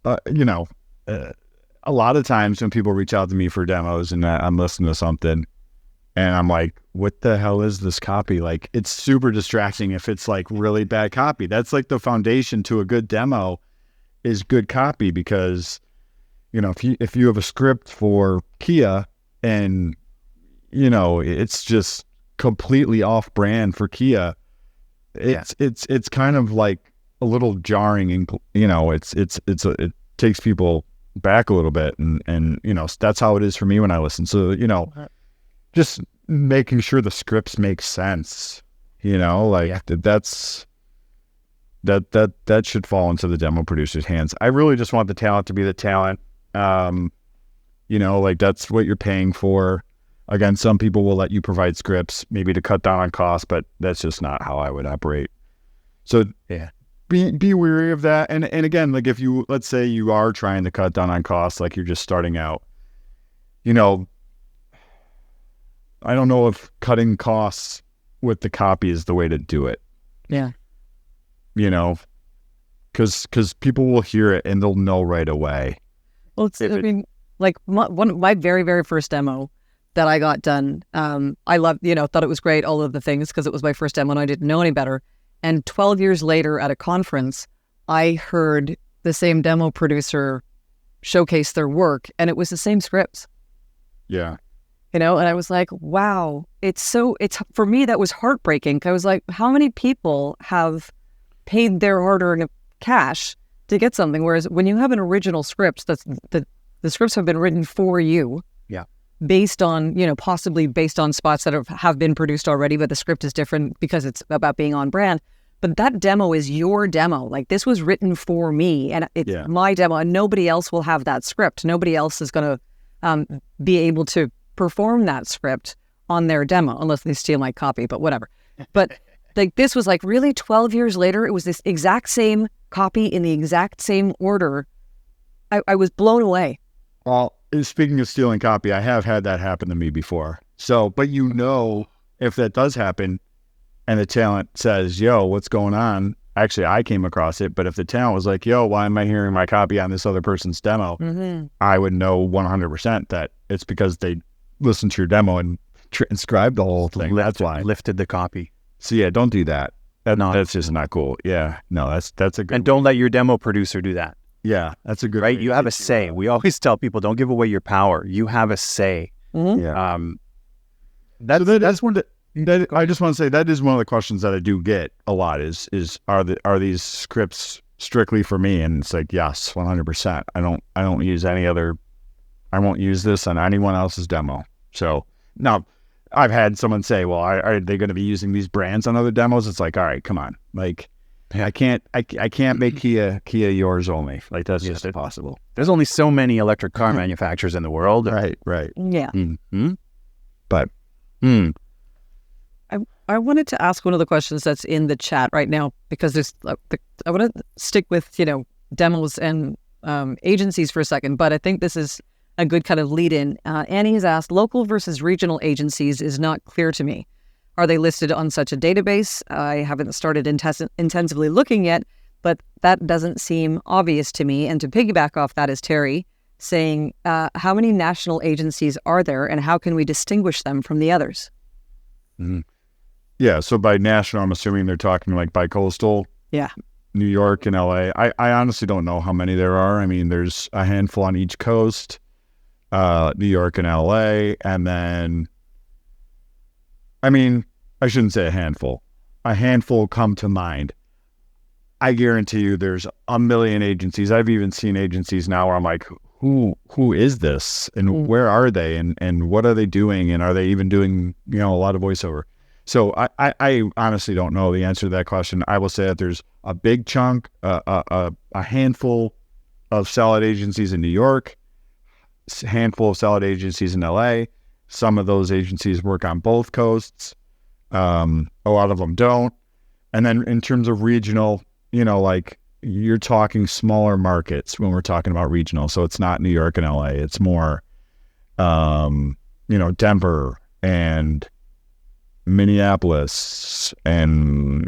Speaker 4: a lot of times when people reach out to me for demos and I'm listening to something and I'm like, what the hell is this copy? Like, it's super distracting if it's like really bad copy. That's like the foundation to a good demo is good copy, because if you have a script for Kia and, it's just completely off brand for Kia, it's kind of like a little jarring and, it takes people back a little bit. And that's how it is for me when I listen. So, just making sure the scripts make sense, that should fall into the demo producer's hands. I really just want the talent to be the talent. Like that's what you're paying for. Again, some people will let you provide scripts maybe to cut down on costs, but that's just not how I would operate. So be wary of that. And again, like if let's say you are trying to cut down on costs, like you're just starting out, I don't know if cutting costs with the copy is the way to do it.
Speaker 3: Yeah.
Speaker 4: Because people will hear it and they'll know right away.
Speaker 3: Well, my very, very first demo, that I got done. I loved, thought it was great, all of the things, because it was my first demo and I didn't know any better. And 12 years later at a conference, I heard the same demo producer showcase their work, and it was the same scripts.
Speaker 4: Yeah.
Speaker 3: And I was like, wow, it's for me, that was heartbreaking. I was like, how many people have paid their hard-earned cash to get something? Whereas when you have an original script, the scripts have been written for you.
Speaker 1: Yeah.
Speaker 3: Based on, possibly based on spots that have been produced already, but the script is different because it's about being on brand. But that demo is your demo. Like, this was written for me, and it's my demo, and nobody else will have that script. Nobody else is going to be able to perform that script on their demo, unless they steal my copy, but whatever. But like, this was like, really 12 years later, it was this exact same copy in the exact same order. I was blown away.
Speaker 4: Well, speaking of stealing copy, I have had that happen to me before. So, but if that does happen and the talent says, yo, what's going on? Actually, I came across it, but if the talent was like, yo, why am I hearing my copy on this other person's demo?
Speaker 3: Mm-hmm.
Speaker 4: I would know 100% that it's because they listened to your demo and transcribed the whole thing. That's why.
Speaker 1: Lifted the copy.
Speaker 4: So yeah, don't do that. That's just not cool. Yeah. No, that's a good
Speaker 1: And don't let your demo producer do that.
Speaker 4: Yeah, that's a good
Speaker 1: right.
Speaker 4: way
Speaker 1: You
Speaker 4: to
Speaker 1: have a
Speaker 4: get
Speaker 1: say. We always tell people, don't give away your power. You have a say.
Speaker 3: Mm-hmm.
Speaker 4: Yeah.
Speaker 1: That's one that
Speaker 4: I just want to say that is one of the questions that I do get a lot is are these scripts strictly for me? And it's like, yes, 100%. I don't use any other. I won't use this on anyone else's demo. So now I've had someone say, well, are they going to be using these brands on other demos? It's like, all right, come on. Like, I can't make Kia yours only. Like, that's just impossible.
Speaker 1: There's only so many electric car manufacturers in the world.
Speaker 4: Right.
Speaker 3: Yeah.
Speaker 1: Mm-hmm.
Speaker 4: But
Speaker 3: I wanted to ask one of the questions that's in the chat right now, because there's I want to stick with, demos and agencies for a second, but I think this is a good kind of lead in. Annie has asked, local versus regional agencies is not clear to me. Are they listed on such a database? I haven't started intensively looking yet, but that doesn't seem obvious to me. And to piggyback off that is Terry saying, how many national agencies are there, and how can we distinguish them from the others?
Speaker 4: Mm-hmm. Yeah, so by national, I'm assuming they're talking like bi-coastal.
Speaker 3: Yeah.
Speaker 4: New York and LA. I honestly don't know how many there are. I mean, there's a handful on each coast, New York and LA, and then, I mean, I shouldn't say a handful. A handful come to mind. I guarantee you there's a million agencies. I've even seen agencies now where I'm like, who is this? And where are they? And what are they doing? And are they even doing, a lot of voiceover? So I honestly don't know the answer to that question. I will say that there's a big chunk, a handful of solid agencies in New York, a handful of solid agencies in LA. Some of those agencies work on both coasts. A lot of them don't. And then in terms of regional, like you're talking smaller markets when we're talking about regional. So it's not New York and LA. It's more, Denver and Minneapolis and,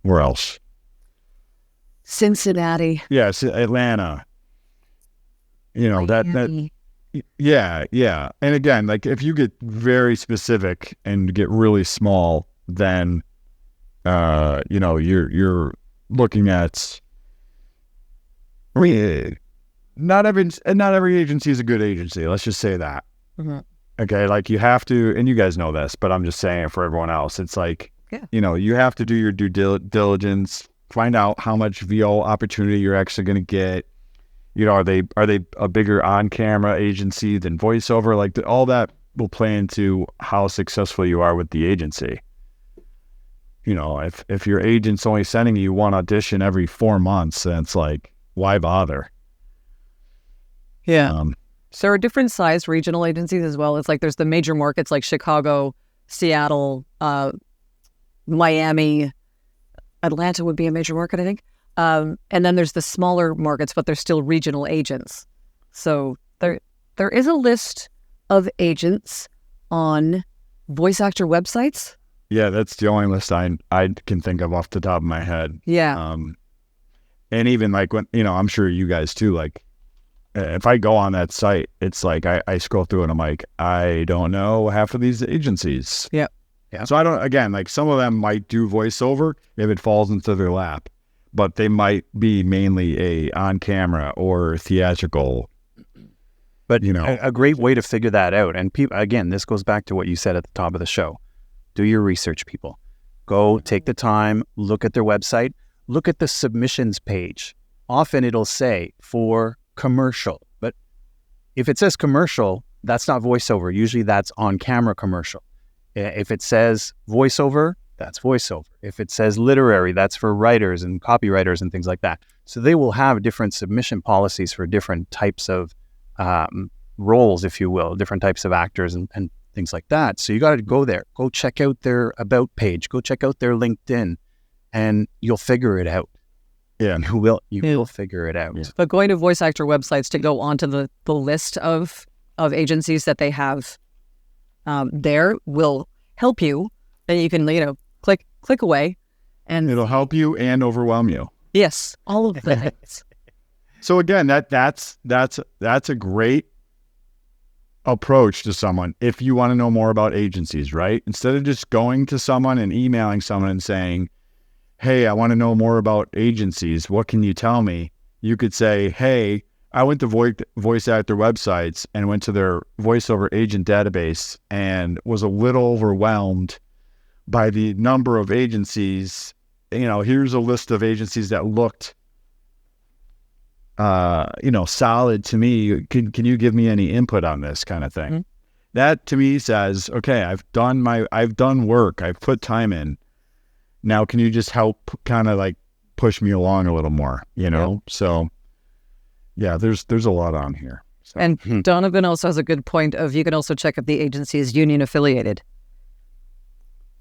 Speaker 4: where else?
Speaker 3: Cincinnati.
Speaker 4: Yes, Atlanta.
Speaker 3: Miami.
Speaker 4: Yeah. And again, like if you get very specific and get really small, then, you're looking at, not every agency is a good agency. Let's just say that.
Speaker 3: Mm-hmm.
Speaker 4: Okay. Like you have to, and you guys know this, but I'm just saying it for everyone else. It's like, you have to do your due diligence, find out how much VO opportunity you're actually going to get. Are they a bigger on-camera agency than voiceover? Like all that will play into how successful you are with the agency. If your agent's only sending you one audition every 4 months, then it's like, why bother?
Speaker 3: Yeah. So there are different sized regional agencies as well. It's like there's the major markets like Chicago, Seattle, Miami, Atlanta would be a major market, I think. And then there's the smaller markets, but they're still regional agents. So there is a list of agents on voice actor websites.
Speaker 4: Yeah, that's the only list I can think of off the top of my head.
Speaker 3: Yeah.
Speaker 4: And even like when, I'm sure you guys too, like if I go on that site, it's like I scroll through and I'm like, I don't know half of these agencies.
Speaker 3: Yeah.
Speaker 1: Yeah.
Speaker 4: So I don't, again, like some of them might do voiceover if it falls into their lap, but they might be mainly a on camera or theatrical.
Speaker 1: But
Speaker 4: you know,
Speaker 1: a great way to figure that out, and again, this goes back to what you said at the top of the show. Do your research, people. Go take the time, look at their website, look at the submissions page. Often it'll say for commercial, but if it says commercial, that's not voiceover. Usually that's on camera commercial. If it says voiceover, that's voiceover. If it says literary, that's for writers and copywriters and things like that. So they will have different submission policies for different types of roles, if you will, different types of actors and things like that. So you got to go there, go check out their about page, go check out their LinkedIn, and you'll figure it out.
Speaker 4: Yeah,
Speaker 1: you will figure it out.
Speaker 4: Yeah.
Speaker 3: But going to voice actor websites to go onto the list of agencies that they have there will help you. And you can, click away, and
Speaker 4: it'll help you and overwhelm you.
Speaker 3: Yes, all of the things.
Speaker 4: So again, that's a great approach to someone if you want to know more about agencies, right? Instead of just going to someone and emailing someone and saying, hey, I want to know more about agencies. What can you tell me? You could say, hey, I went to voice actor websites and went to their voiceover agent database and was a little overwhelmed by the number of agencies. Here's a list of agencies that looked solid to me. Can you give me any input on this kind of thing? Mm-hmm. That to me says, okay, I've done work. I've put time in. Now, can you just help kind of like push me along a little more, Yep. So yeah, there's a lot on here. So.
Speaker 3: And Donovan also has a good point of, you can also check if the agency is union affiliated.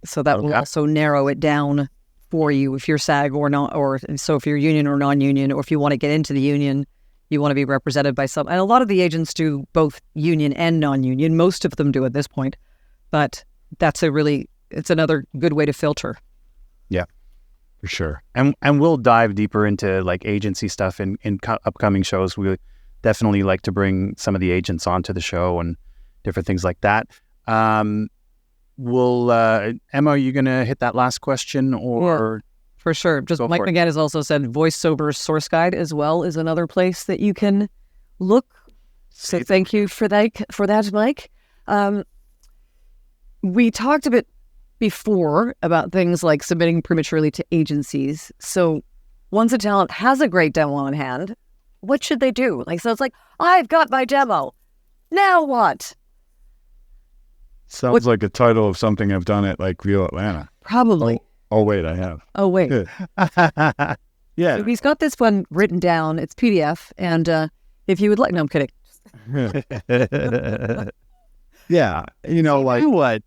Speaker 3: So that will also narrow it down for you if you're SAG or not, or so if you're union or non-union, or if you want to get into the union, you want to be represented by some. And a lot of the agents do both union and non-union. Most of them do at this point, but it's another good way to filter.
Speaker 1: Yeah,
Speaker 4: for sure.
Speaker 1: And we'll dive deeper into like agency stuff in upcoming shows. We definitely like to bring some of the agents onto the show and different things like that. Emma, are you going to hit that last question or?
Speaker 3: Yeah, for sure. Just Mike McGann has also said VoiceOver Source Guide as well is another place that you can look. So thank you for that, Mike. We talked a bit before about things like submitting prematurely to agencies. So once a talent has a great demo on hand, what should they do? So it's like, I've got my demo. Now what?
Speaker 4: Sounds like a title of something I've done at like Real Atlanta.
Speaker 3: Probably.
Speaker 4: Oh wait, I have.
Speaker 3: Oh wait.
Speaker 4: Yeah.
Speaker 3: So he's got this one written down. It's PDF, and if you would like, no, I'm kidding.
Speaker 4: Yeah, like
Speaker 1: what?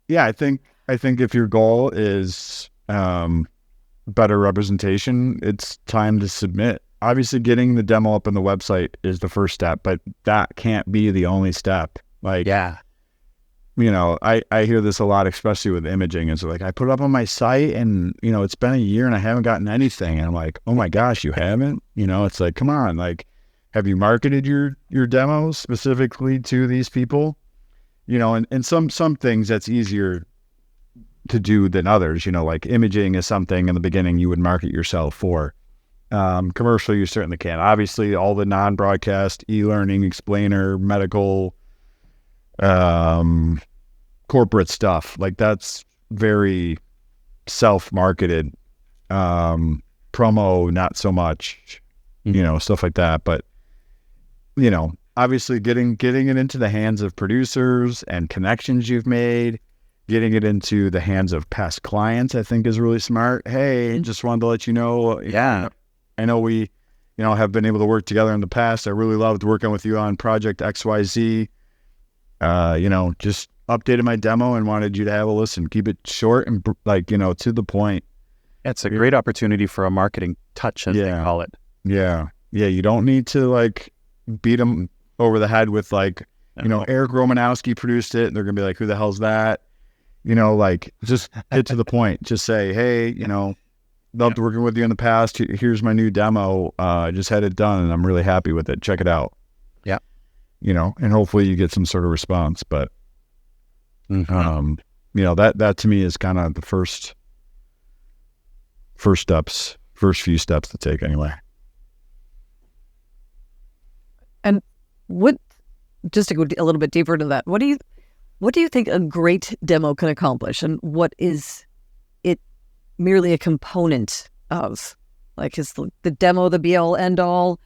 Speaker 4: Yeah, I think if your goal is better representation, it's time to submit. Obviously, getting the demo up on the website is the first step, but that can't be the only step.
Speaker 1: Yeah.
Speaker 4: I hear this a lot, especially with imaging. It's like, I put it up on my site and, it's been a year and I haven't gotten anything. And I'm like, oh my gosh, you haven't? It's like, come on, have you marketed your demos specifically to these people? And some things that's easier to do than others, like imaging is something in the beginning you would market yourself for. Commercial, you certainly can. Obviously, all the non-broadcast, e-learning, explainer, medical, corporate stuff, that's very self-marketed. Promo, not so much, stuff like that. But, obviously getting it into the hands of producers and connections you've made, getting it into the hands of past clients, I think is really smart. Hey, just wanted to let you know.
Speaker 1: Yeah.
Speaker 4: I know we, have been able to work together in the past. I really loved working with you on Project XYZ. Just updated my demo and wanted you to have a listen. Keep it short and to the point.
Speaker 1: It's a great opportunity for a marketing touch, as they call it.
Speaker 4: Yeah. Yeah. You don't need to beat them over the head with Eric Romanowski produced it. And they're going to be like, who the hell's that? Just get to the point. Just say, hey, loved working with you in the past. Here's my new demo. I just had it done and I'm really happy with it. Check it out.
Speaker 1: Yeah.
Speaker 4: And hopefully you get some sort of response. But, that to me is kind of the first few steps to take anyway.
Speaker 3: And just to go a little bit deeper into that, what do you think a great demo can accomplish, and what is it merely a component of? Like, is the demo the be all end all?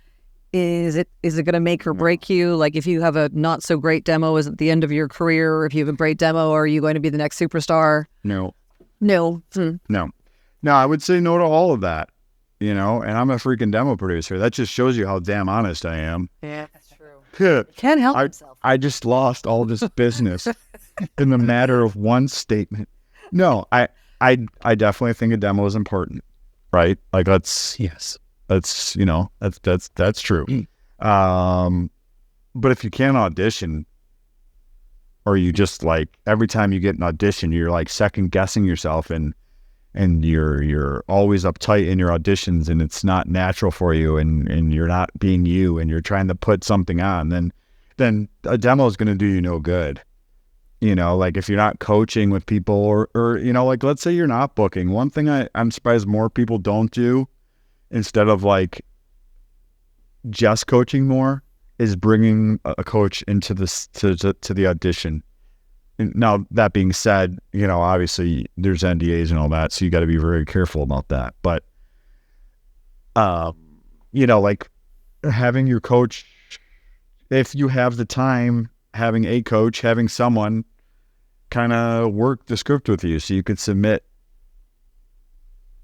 Speaker 3: Is it going to make or break you? Like, if you have a not so great demo, is it the end of your career? Or if you have a great demo, are you going to be the next superstar?
Speaker 4: No.
Speaker 3: No.
Speaker 4: No, I would say no to all of that, and I'm a freaking demo producer. That just shows you how damn honest I am.
Speaker 3: Yeah, that's true. Can't help himself.
Speaker 4: I just lost all this business in the matter of one statement. No, I definitely think a demo is important, right? Like, that's true. But if you can't audition, or you just like every time you get an audition, you're like second guessing yourself and you're always uptight in your auditions and it's not natural for you and you're not being you and you're trying to put something on, then a demo is going to do you no good. Like if you're not coaching with people or like let's say you're not booking. One thing I'm surprised more people don't do instead of like just coaching more is bringing a coach into this to the audition. Now, that being said, obviously there's NDAs and all that, so you got to be very careful about that. But, like having your coach, if you have the time, having a coach, having someone kind of work the script with you so you could submit,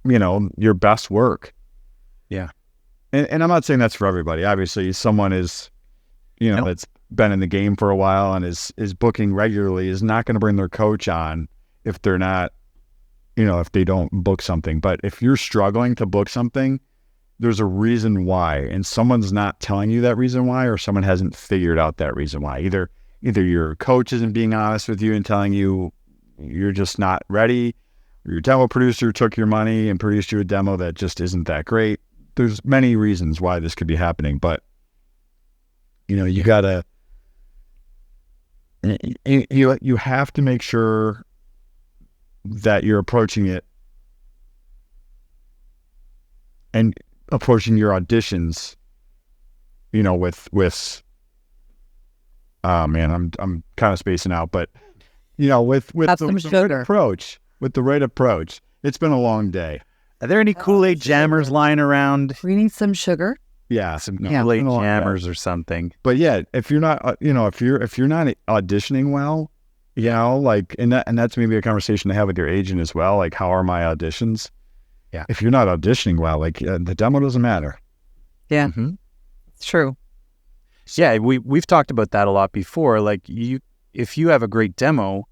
Speaker 4: your best work.
Speaker 1: Yeah.
Speaker 4: And I'm not saying that's for everybody. Obviously, someone is, that's been in the game for a while and is booking regularly is not going to bring their coach on if they're not, if they don't book something. But if you're struggling to book something, there's a reason why, and someone's not telling you that reason why, or someone hasn't figured out that reason why. Either your coach isn't being honest with you and telling you you're just not ready, or your demo producer took your money and produced you a demo that just isn't that great. There's many reasons why this could be happening, but you gotta, you have to make sure that you're approaching it and approaching your auditions, with I'm kind of spacing out, but with the right approach. It's been a long day.
Speaker 1: Are there any Kool-Aid jammers lying around?
Speaker 3: We need some sugar.
Speaker 4: Yeah,
Speaker 1: Some Kool-Aid jammers or something.
Speaker 4: But yeah, if you're not, if you're not auditioning well, and that's maybe a conversation to have with your agent as well. Like, how are my auditions?
Speaker 1: Yeah.
Speaker 4: If you're not auditioning well, like the demo doesn't matter.
Speaker 3: Yeah, it's true.
Speaker 1: Yeah, we've talked about that a lot before. Like, if you have a great demo,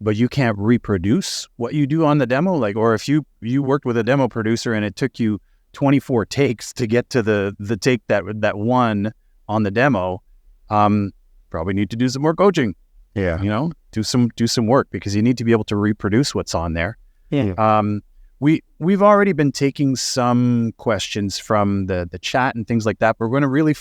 Speaker 1: but you can't reproduce what you do on the demo, like, or if you worked with a demo producer and it took you 24 takes to get to the take that one on the demo, probably need to do some more coaching.
Speaker 4: Yeah.
Speaker 1: Do some work, because you need to be able to reproduce what's on there.
Speaker 3: Yeah.
Speaker 1: We've already been taking some questions from the chat and things like that, but we're going to really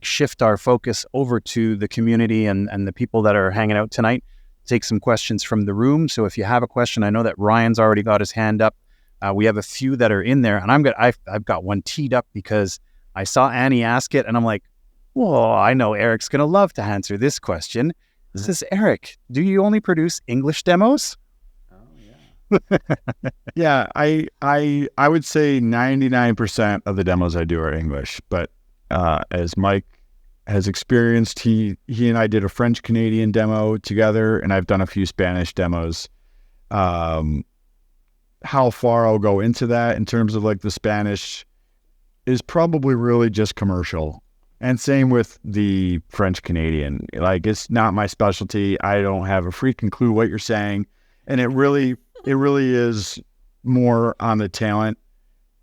Speaker 1: shift our focus over to the community and the people that are hanging out tonight. Take some questions from the room. So if you have a question, I know that Ryan's already got his hand up. We have a few that are in there, and I've got one teed up because I saw Annie ask it, and I'm like, well, I know Eric's going to love to answer this question. This is Eric. Do you only produce English demos?
Speaker 4: Oh, yeah. Yeah, I would say 99% of the demos I do are English, but as Mike has experienced, he and I did a French-Canadian demo together, and I've done a few Spanish demos. How far I'll go into that in terms of like the Spanish is probably really just commercial. And same with the French Canadian. Like, it's not my specialty. I don't have a freaking clue what you're saying. And it really is more on the talent.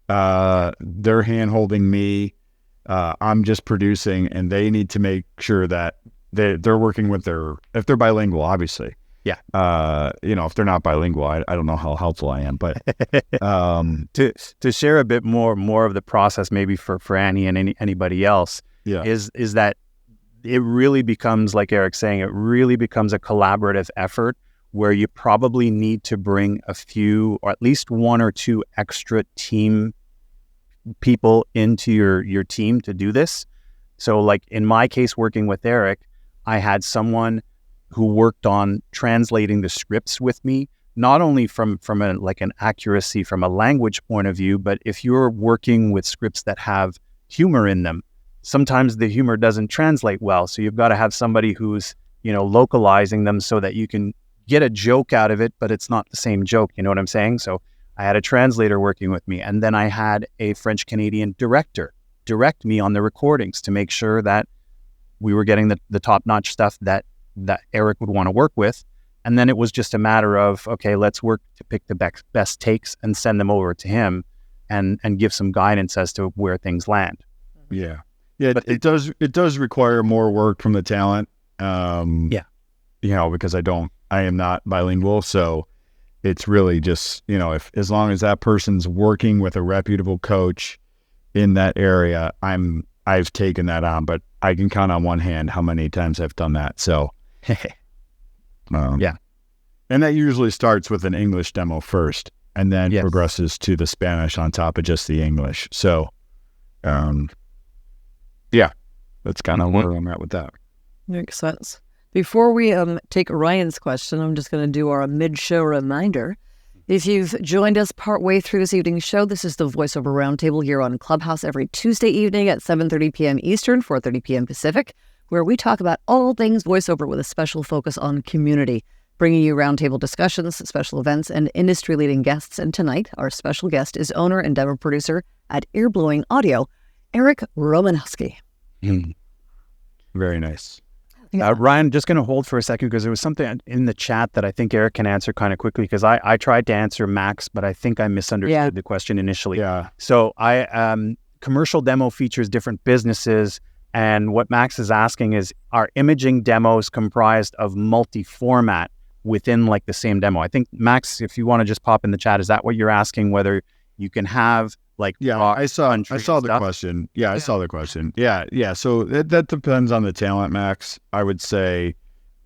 Speaker 4: They're hand holding me. I'm just producing, and they need to make sure that they're working with if they're bilingual, obviously. If they're not bilingual, I don't know how helpful I am, but
Speaker 1: to share a bit more of the process, maybe for Annie and anybody else, is that it really becomes, like Eric's saying, it really becomes a collaborative effort where you probably need to bring a few, or at least one or two extra team people into your team to do this. So like in my case, working with Eric, I had someone who worked on translating the scripts with me, not only from an accuracy from a language point of view, but if you're working with scripts that have humor in them, sometimes the humor doesn't translate well. So you've got to have somebody who's, localizing them so that you can get a joke out of it, but it's not the same joke. You know what I'm saying? So I had a translator working with me, and then I had a French-Canadian director direct me on the recordings to make sure that we were getting the top-notch stuff that Eric would want to work with. And then it was just a matter of, okay, let's work to pick the best takes and send them over to him and give some guidance as to where things land.
Speaker 4: Yeah. But it does require more work from the talent. Because I am not bilingual. So it's really just, as long as that person's working with a reputable coach in that area, I've taken that on, but I can count on one hand how many times I've done that. So, and that usually starts with an English demo first, and then progresses to the Spanish on top of just the English. So, that's kind of where I'm at with that.
Speaker 3: Makes sense. Before we take Ryan's question, I'm just going to do our mid-show reminder. If you've joined us partway through this evening's show, this is the Voiceover Round Table here on Clubhouse every Tuesday evening at 7:30 p.m. Eastern, 4:30 p.m. Pacific, where we talk about all things voiceover with a special focus on community, bringing you roundtable discussions, special events, and industry-leading guests. And tonight, our special guest is owner and demo producer at Earblowing Audio, Eric Romanowski.
Speaker 4: Very nice.
Speaker 1: Ryan, just going to hold for a second because there was something in the chat that I think Eric can answer kind of quickly, because I tried to answer Max, but I think I misunderstood the question initially.
Speaker 4: Yeah.
Speaker 1: So commercial demo features different businesses, and what Max is asking is, are imaging demos comprised of multi-format within like the same demo? I think, Max, if you want to just pop in the chat, is that what you're asking, whether you can have like...
Speaker 4: I saw the question. I saw the question. Yeah. So that depends on the talent, Max. I would say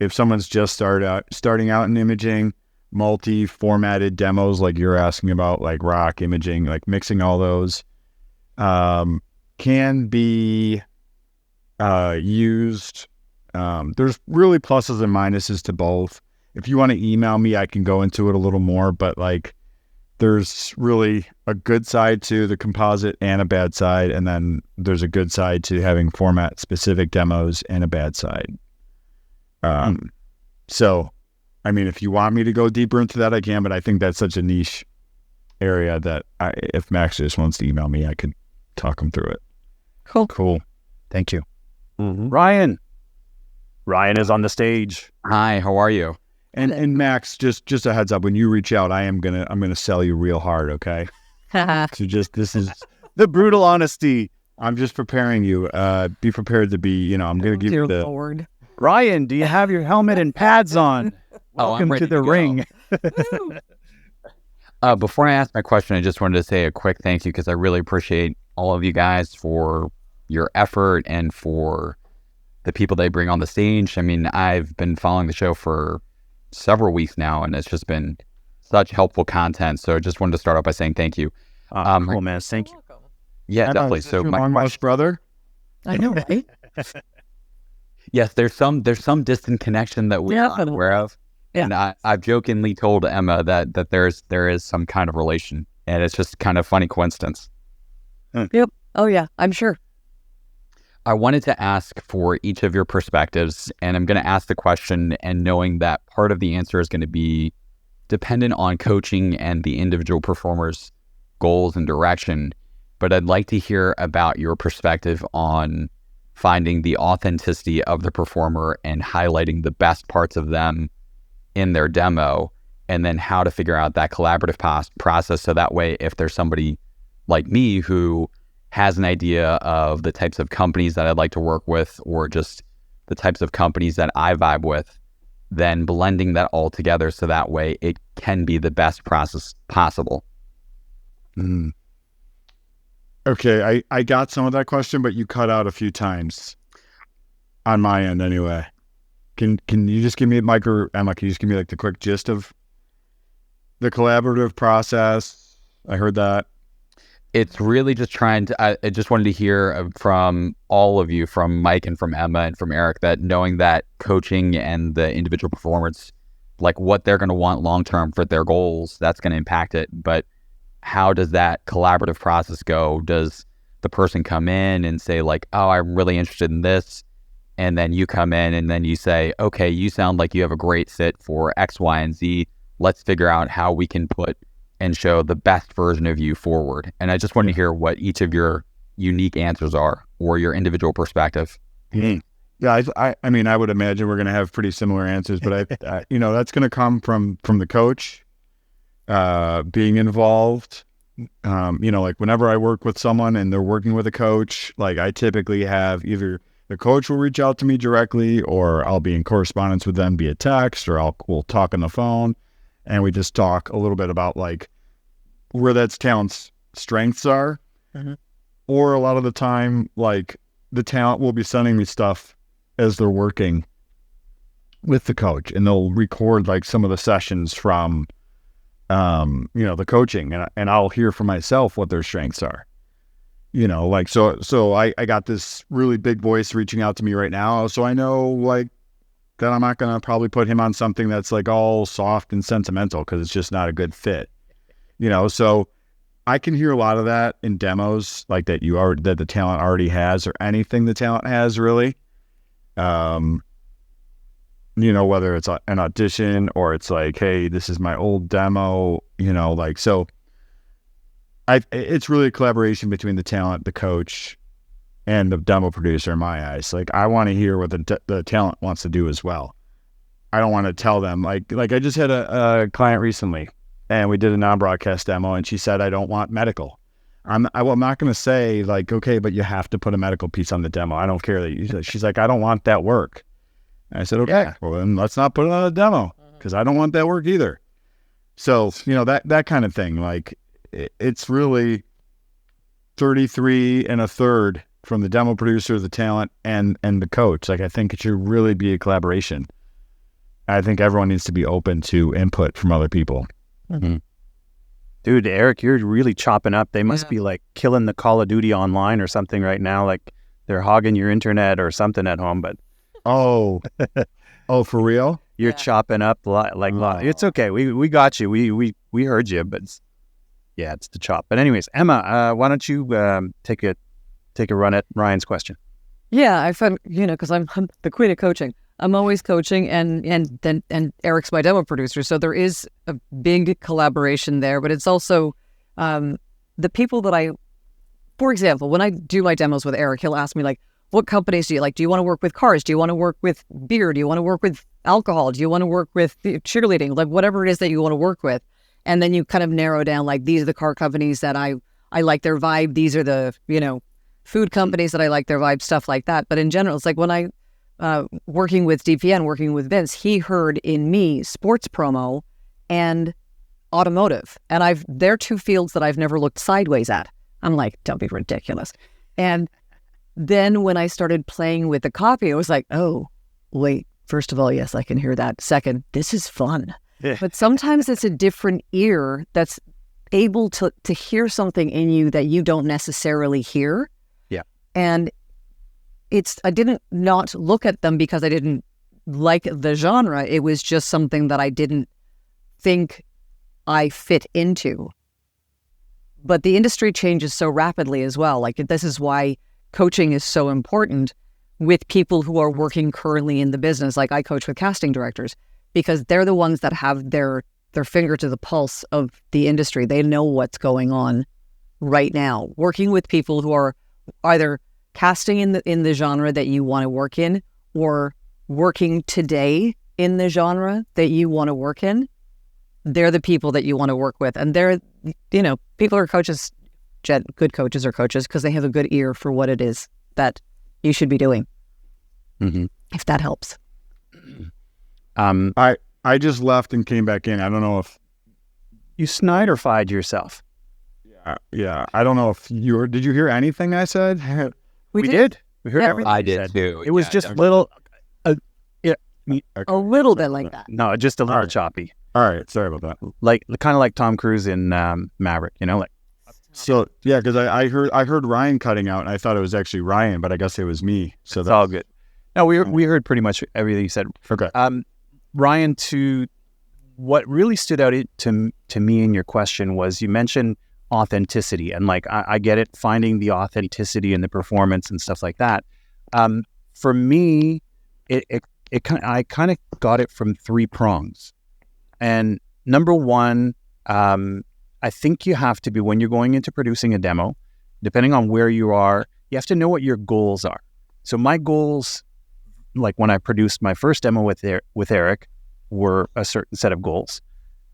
Speaker 4: if someone's just starting out in imaging, multi-formatted demos like you're asking about, like rock imaging, like mixing all those, can be used. There's really pluses and minuses to both. If you want to email me, I can go into it a little more, but like, there's really a good side to the composite and a bad side, and then there's a good side to having format specific demos and a bad side. So, I mean, if you want me to go deeper into that, I can, but I think that's such a niche area that if Max just wants to email me, I could talk him through it.
Speaker 1: Cool. Thank you. Mm-hmm. Ryan is on the stage.
Speaker 5: Hi, how are you?
Speaker 4: And Max, just a heads up, when you reach out, I'm gonna sell you real hard, okay? So this is
Speaker 1: the brutal honesty.
Speaker 4: I'm just preparing you. Be prepared to be, I'm gonna give you the
Speaker 3: Lord.
Speaker 1: Ryan, do you have your helmet and pads on? Welcome to the ring.
Speaker 5: Before I ask my question, I just wanted to say a quick thank you, because I really appreciate all of you guys for your effort and for the people they bring on the stage. I mean, I've been following the show for several weeks now, and it's just been such helpful content. So I just wanted to start off by saying thank you.
Speaker 1: Cool, man. Thank you.
Speaker 5: Yeah, definitely. So my
Speaker 4: long-lost brother.
Speaker 3: I know, right?
Speaker 5: Yes, there's some distant connection that we're not aware of. Yeah. And I've jokingly told Emma that there is some kind of relation, and it's just kind of funny coincidence.
Speaker 3: Yep. Oh yeah, I'm sure.
Speaker 5: I wanted to ask for each of your perspectives, and I'm going to ask the question and knowing that part of the answer is going to be dependent on coaching and the individual performer's goals and direction. But I'd like to hear about your perspective on finding the authenticity of the performer and highlighting the best parts of them in their demo, and then how to figure out that collaborative process. So that way, if there's somebody like me who has an idea of the types of companies that I'd like to work with, or just the types of companies that I vibe with, then blending that all together so that way it can be the best process possible.
Speaker 4: Mm. Okay, I got some of that question, but you cut out a few times on my end anyway. Can you just give me, Mike or Emma, can you just give me like the quick gist of the collaborative process? I heard that.
Speaker 5: It's really just trying to, I just wanted to hear from all of you, from Mike and from Emma and from Eric, that knowing that coaching and the individual performance, like what they're going to want long-term for their goals, that's going to impact it. But how does that collaborative process go? Does the person come in and say like, oh, I'm really interested in this. And then you come in and then you say, okay, you sound like you have a great fit for X, Y, and Z. Let's figure out how we can put and show the best version of you forward. And I just want to hear what each of your unique answers are or your individual perspective.
Speaker 4: Yeah, I mean, I would imagine we're going to have pretty similar answers, but I that's going to come from the coach being involved. Like whenever I work with someone and they're working with a coach, like I typically have either the coach will reach out to me directly, or I'll be in correspondence with them via text, or we'll talk on the phone, and we just talk a little bit about like where that talent's strengths are.
Speaker 3: Mm-hmm.
Speaker 4: Or a lot of the time, like the talent will be sending me stuff as they're working with the coach, and they'll record like some of the sessions from, the coaching, and I'll hear for myself what their strengths are. Like, so I got this really big voice reaching out to me right now. So I know like that I'm not going to probably put him on something that's like all soft and sentimental, because it's just not a good fit, so I can hear a lot of that in demos like that that the talent already has, or anything the talent has really, whether it's an audition or it's like, hey, this is my old demo, so it's really a collaboration between the talent, the coach, and the demo producer in my eyes. Like I want to hear what the talent wants to do as well. I don't want to tell them like I just had a client recently, and we did a non-broadcast demo, and she said, I don't want medical. I'm not going to say like, okay, but you have to put a medical piece on the demo. I don't care that she's like, I don't want that work. And I said, okay, well then let's not put it on a demo, because I don't want that work either. So, that kind of thing, like it's really 33 and a third from the demo producer, the talent, and the coach. Like I think it should really be a collaboration. I think everyone needs to be open to input from other people.
Speaker 1: Mm-hmm. Dude, Eric, you're really chopping up. They must be like killing the Call of Duty online or something right now. Like they're hogging your internet or something at home. But
Speaker 4: oh, for real?
Speaker 1: You're chopping up it's okay. We got you. We heard you, but it's the chop. But anyways, Emma, why don't you take a run at Ryan's question?
Speaker 3: Yeah, I found, because I'm the queen of coaching. I'm always coaching, and Eric's my demo producer, so there is a big collaboration there. But it's also the people that for example, when I do my demos with Eric, he'll ask me like, what companies do you like? Do you want to work with cars? Do you want to work with beer? Do you want to work with alcohol? Do you want to work with cheerleading? Like whatever it is that you want to work with. And then you kind of narrow down, like, these are the car companies that I like their vibe. These are the, food companies that I like their vibe, stuff like that. But in general, it's like when I, working with DPN, working with Vince, he heard in me sports promo and automotive. And they're two fields that I've never looked sideways at. I'm like, don't be ridiculous. And then when I started playing with the copy, I was like, oh, wait, first of all, yes, I can hear that. Second, this is fun. But sometimes it's a different ear that's able to hear something in you that you don't necessarily hear.
Speaker 1: Yeah.
Speaker 3: And I didn't not look at them because I didn't like the genre. It was just something that I didn't think I fit into. But the industry changes so rapidly as well. Like this is why coaching is so important with people who are working currently in the business. Like I coach with casting directors, because they're the ones that have their finger to the pulse of the industry. They know what's going on right now. Working with people who are either casting in the genre that you want to work in, or working today in the genre that you want to work in, they're the people that you want to work with. And they're, people are coaches, good coaches are coaches because they have a good ear for what it is that you should be doing.
Speaker 1: Mm-hmm.
Speaker 3: If that helps.
Speaker 4: I just left and came back in. I don't know if
Speaker 1: You Snyderfied yourself.
Speaker 4: yeah. I don't know if did you hear anything I said?
Speaker 1: We did. We heard
Speaker 3: Yeah,
Speaker 1: everything
Speaker 5: I
Speaker 1: you
Speaker 5: did
Speaker 1: said.
Speaker 5: too.
Speaker 1: It was
Speaker 5: Yeah,
Speaker 1: just
Speaker 5: definitely.
Speaker 1: little,
Speaker 3: A little bit like that.
Speaker 1: no, just a little
Speaker 4: Alright.
Speaker 1: choppy.
Speaker 4: All right, sorry about that.
Speaker 1: Like kind of like Tom Cruise in Maverick, like
Speaker 4: So yeah, because I heard Ryan cutting out, and I thought it was actually Ryan, but I guess it was me. So
Speaker 1: it's all good. No, we heard pretty much everything you said.
Speaker 4: Okay.
Speaker 1: Ryan, what really stood out to me in your question was you mentioned authenticity, and like I get it, finding the authenticity in the performance and stuff like that. For me, I kind of got it from three prongs, and number one, I think you have to be, when you're going into producing a demo, depending on where you are, you have to know what your goals are. So my goals, like when I produced my first demo with Eric, were a certain set of goals.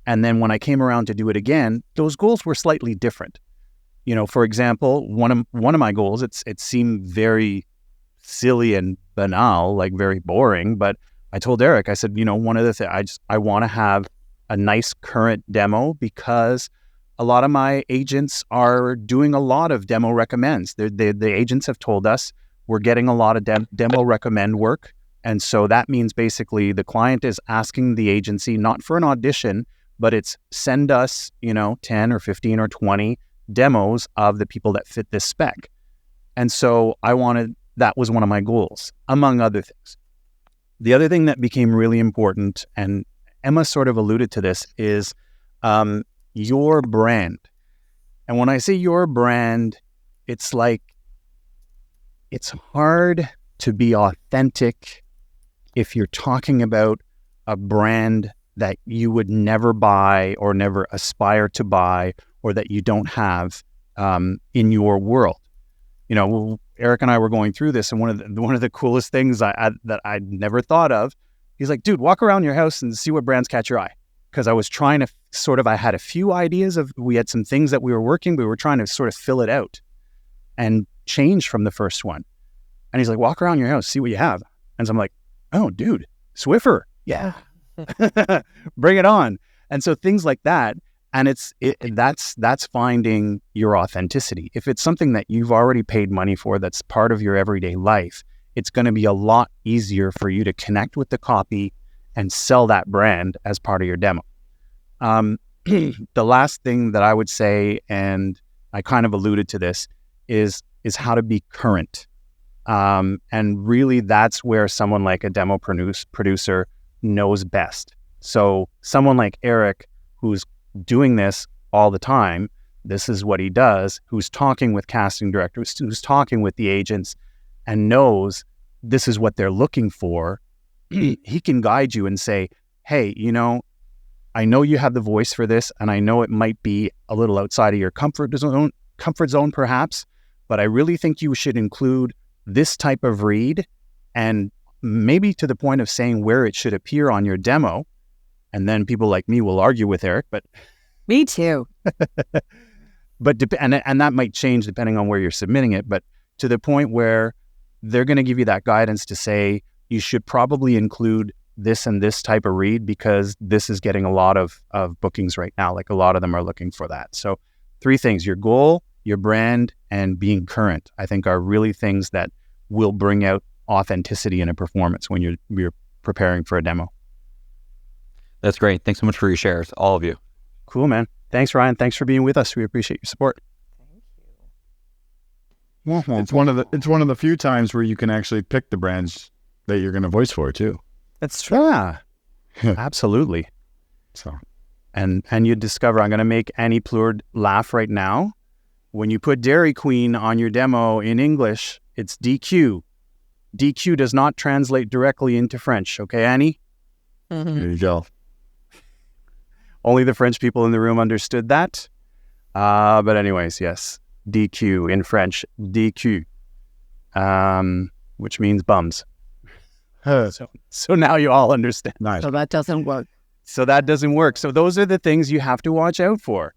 Speaker 1: And then when I came around to do it again, those goals were slightly different. For example, one of my goals, it seemed very silly and banal, like very boring, but I told Eric, I said, one of the things, I want to have a nice current demo because a lot of my agents are doing a lot of demo recommends. The agents have told us we're getting a lot of demo recommend work. And so that means basically the client is asking the agency not for an audition, but it's send us, 10 or 15 or 20 demos of the people that fit this spec. And so that was one of my goals, among other things. The other thing that became really important, and Emma sort of alluded to this, is your brand. And when I say your brand, it's like, it's hard to be authentic if you're talking about a brand that you would never buy or never aspire to buy, or that you don't have in your world. Eric and I were going through this, and one of the coolest things that I'd never thought of, he's like, dude, walk around your house and see what brands catch your eye. Because I was trying to I had a few ideas we had some things that we were trying to sort of fill it out and change from the first one. And he's like, walk around your house, see what you have. And so I'm like, oh, dude, Swiffer. Yeah. Bring it on. And so things like that. And that's finding your authenticity. If it's something that you've already paid money for, that's part of your everyday life, it's going to be a lot easier for you to connect with the copy and sell that brand as part of your demo. The last thing that I would say, and I kind of alluded to this, is how to be current. And really that's where someone like a demo producer knows best. So someone like Eric, who's doing this all the time, this is what he does, who's talking with casting directors, who's talking with the agents, and knows this is what they're looking for, he can guide you and say, hey, I know you have the voice for this, and I know it might be a little outside of your comfort zone perhaps, but I really think you should include this type of read, and maybe to the point of saying where it should appear on your demo. And then people like me will argue with Eric, but
Speaker 3: Me too.
Speaker 1: and that might change depending on where you're submitting it, but to the point where they're going to give you that guidance to say you should probably include this and this type of read because this is getting a lot of bookings right now. Like a lot of them are looking for that. So 3 things: your goal, your brand, and being current, I think are really things that will bring out authenticity in a performance when you're preparing for a demo.
Speaker 5: That's great. Thanks so much for your shares, all of you.
Speaker 1: Cool, man. Thanks, Ryan. Thanks for being with us. We appreciate your support.
Speaker 4: It's one of the few times where you can actually pick the brands that you're going to voice for too.
Speaker 3: That's true.
Speaker 1: Yeah, absolutely.
Speaker 4: So,
Speaker 1: and you discover, I'm going to make Annie Plourde laugh right now. When you put Dairy Queen on your demo in English, it's DQ. DQ does not translate directly into French. Okay, Annie?
Speaker 3: Mm-hmm.
Speaker 4: there you go.
Speaker 1: Only the French people in the room understood that. But anyways, yes, DQ in French, DQ, which means bums. So now you all understand.
Speaker 4: Nice.
Speaker 3: So that doesn't work.
Speaker 1: So that doesn't work. So those are the things you have to watch out for.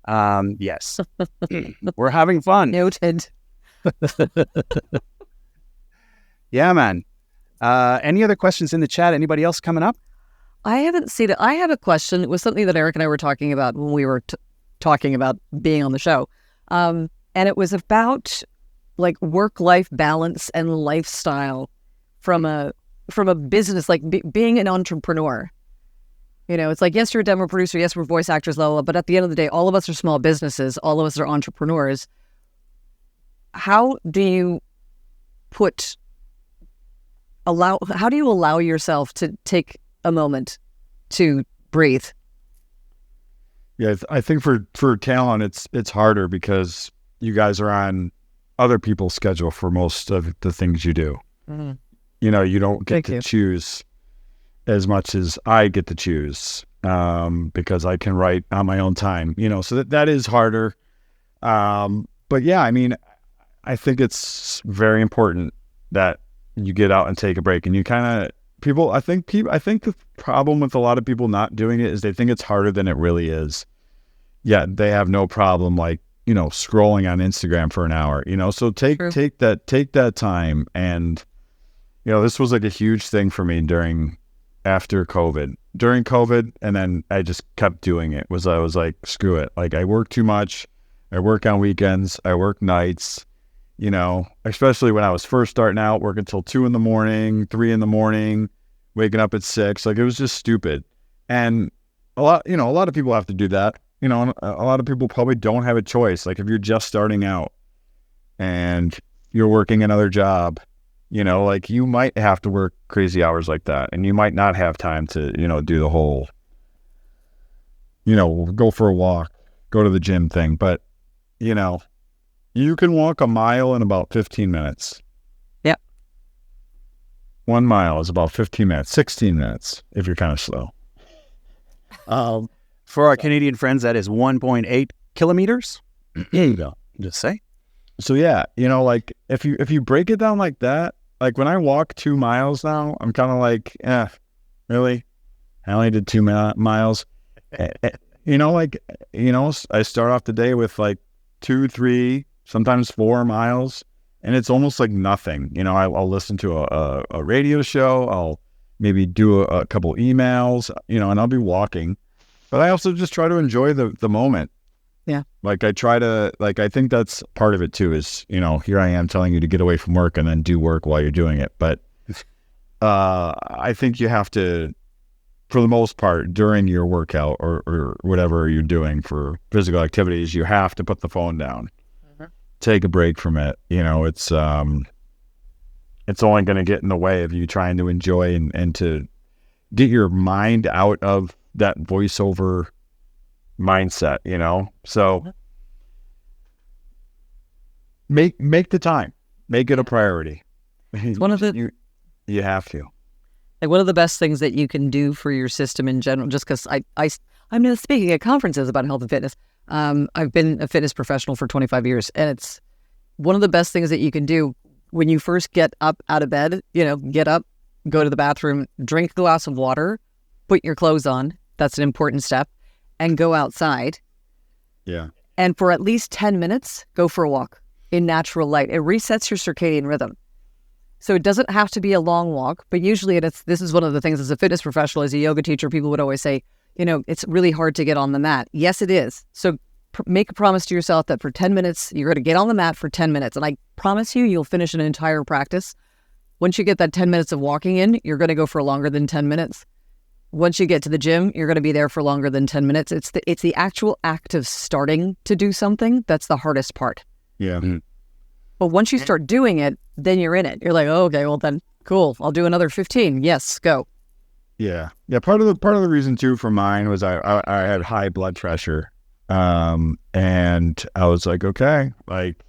Speaker 1: Yes, we're having fun.
Speaker 3: Noted.
Speaker 1: Yeah, man. Any other questions in the chat? Anybody else coming up?
Speaker 3: I haven't seen it. I have a question. It was something that Eric and I were talking about when we were talking about being on the show. And it was about like work-life balance and lifestyle from a business, like being an entrepreneur. It's like, yes, you're a demo producer. Yes, we're voice actors, blah, blah, blah, but at the end of the day, all of us are small businesses. All of us are entrepreneurs. How do you allow yourself to take a moment to breathe?
Speaker 4: Yeah, I think for talent, it's harder because you guys are on other people's schedule for most of the things you do.
Speaker 3: Mm-hmm.
Speaker 4: You don't get to choose as much as I get to choose because I can write on my own time. So that is harder. But yeah, I mean, I think it's very important that you get out and take a break, and you kind of I think the problem with a lot of people not doing it is they think it's harder than it really is. Yeah, they have no problem like, scrolling on Instagram for an hour, so take that time. And, this was like a huge thing for me during COVID, and then I just kept doing it. I was like, screw it. Like, I work too much. I work on weekends. I work nights, especially when I was first starting out, working until 2 a.m, 3 a.m, waking up at 6. Like, it was just stupid. And a lot of people have to do that. And a lot of people probably don't have a choice. Like, if you're just starting out and you're working another job, like, you might have to work crazy hours like that, and you might not have time to, do the whole, go for a walk, go to the gym thing. But, you can walk a mile in about 15 minutes.
Speaker 3: Yep.
Speaker 4: 1 mile is about 15 minutes, 16 minutes if you're kind of slow.
Speaker 1: For our Canadian friends, that is 1.8 kilometers.
Speaker 4: There you go.
Speaker 1: Just say.
Speaker 4: So yeah, like if you break it down like that, like when I walk 2 miles now, I'm kind of like, really? I only did 2 miles. I start off the day with like 2, 3, sometimes 4 miles, and it's almost like nothing. I'll listen to a radio show. I'll maybe do a couple emails, and I'll be walking. But I also just try to enjoy the moment.
Speaker 3: Yeah.
Speaker 4: Like, I try to, like, I think that's part of it too is, here I am telling you to get away from work and then do work while you're doing it. But I think you have to, for the most part, during your workout or whatever you're doing for physical activities, you have to put the phone down. Mm-hmm. Take a break from it. It's only going to get in the way of you trying to enjoy and to get your mind out of that voiceover mindset, so make the time, make it a priority.
Speaker 3: It's one of the
Speaker 4: you have to,
Speaker 3: like, one of the best things that you can do for your system in general, just because I'm speaking at conferences about health and fitness. I've been a fitness professional for 25 years, and it's one of the best things that you can do when you first get up out of bed. Get up, go to the bathroom, drink a glass of water, put your clothes on. That's an important step. And go outside.
Speaker 4: Yeah.
Speaker 3: And for at least 10 minutes, go for a walk in natural light. It resets your circadian rhythm. So it doesn't have to be a long walk, but usually this is one of the things as a fitness professional, as a yoga teacher, people would always say, it's really hard to get on the mat. Yes, it is. So make a promise to yourself that for 10 minutes, you're going to get on the mat for 10 minutes. And I promise you'll finish an entire practice. Once you get that 10 minutes of walking in, you're going to go for longer than 10 minutes. Once you get to the gym, you're going to be there for longer than 10 minutes. It's the actual act of starting to do something that's the hardest part.
Speaker 4: Yeah. Mm-hmm.
Speaker 3: But once you start doing it, then you're in it. You're like, oh, okay, well then, cool. I'll do another 15. Yes, go.
Speaker 4: Yeah. Yeah. Part of the reason too for mine was I had high blood pressure, and I was like, okay, like,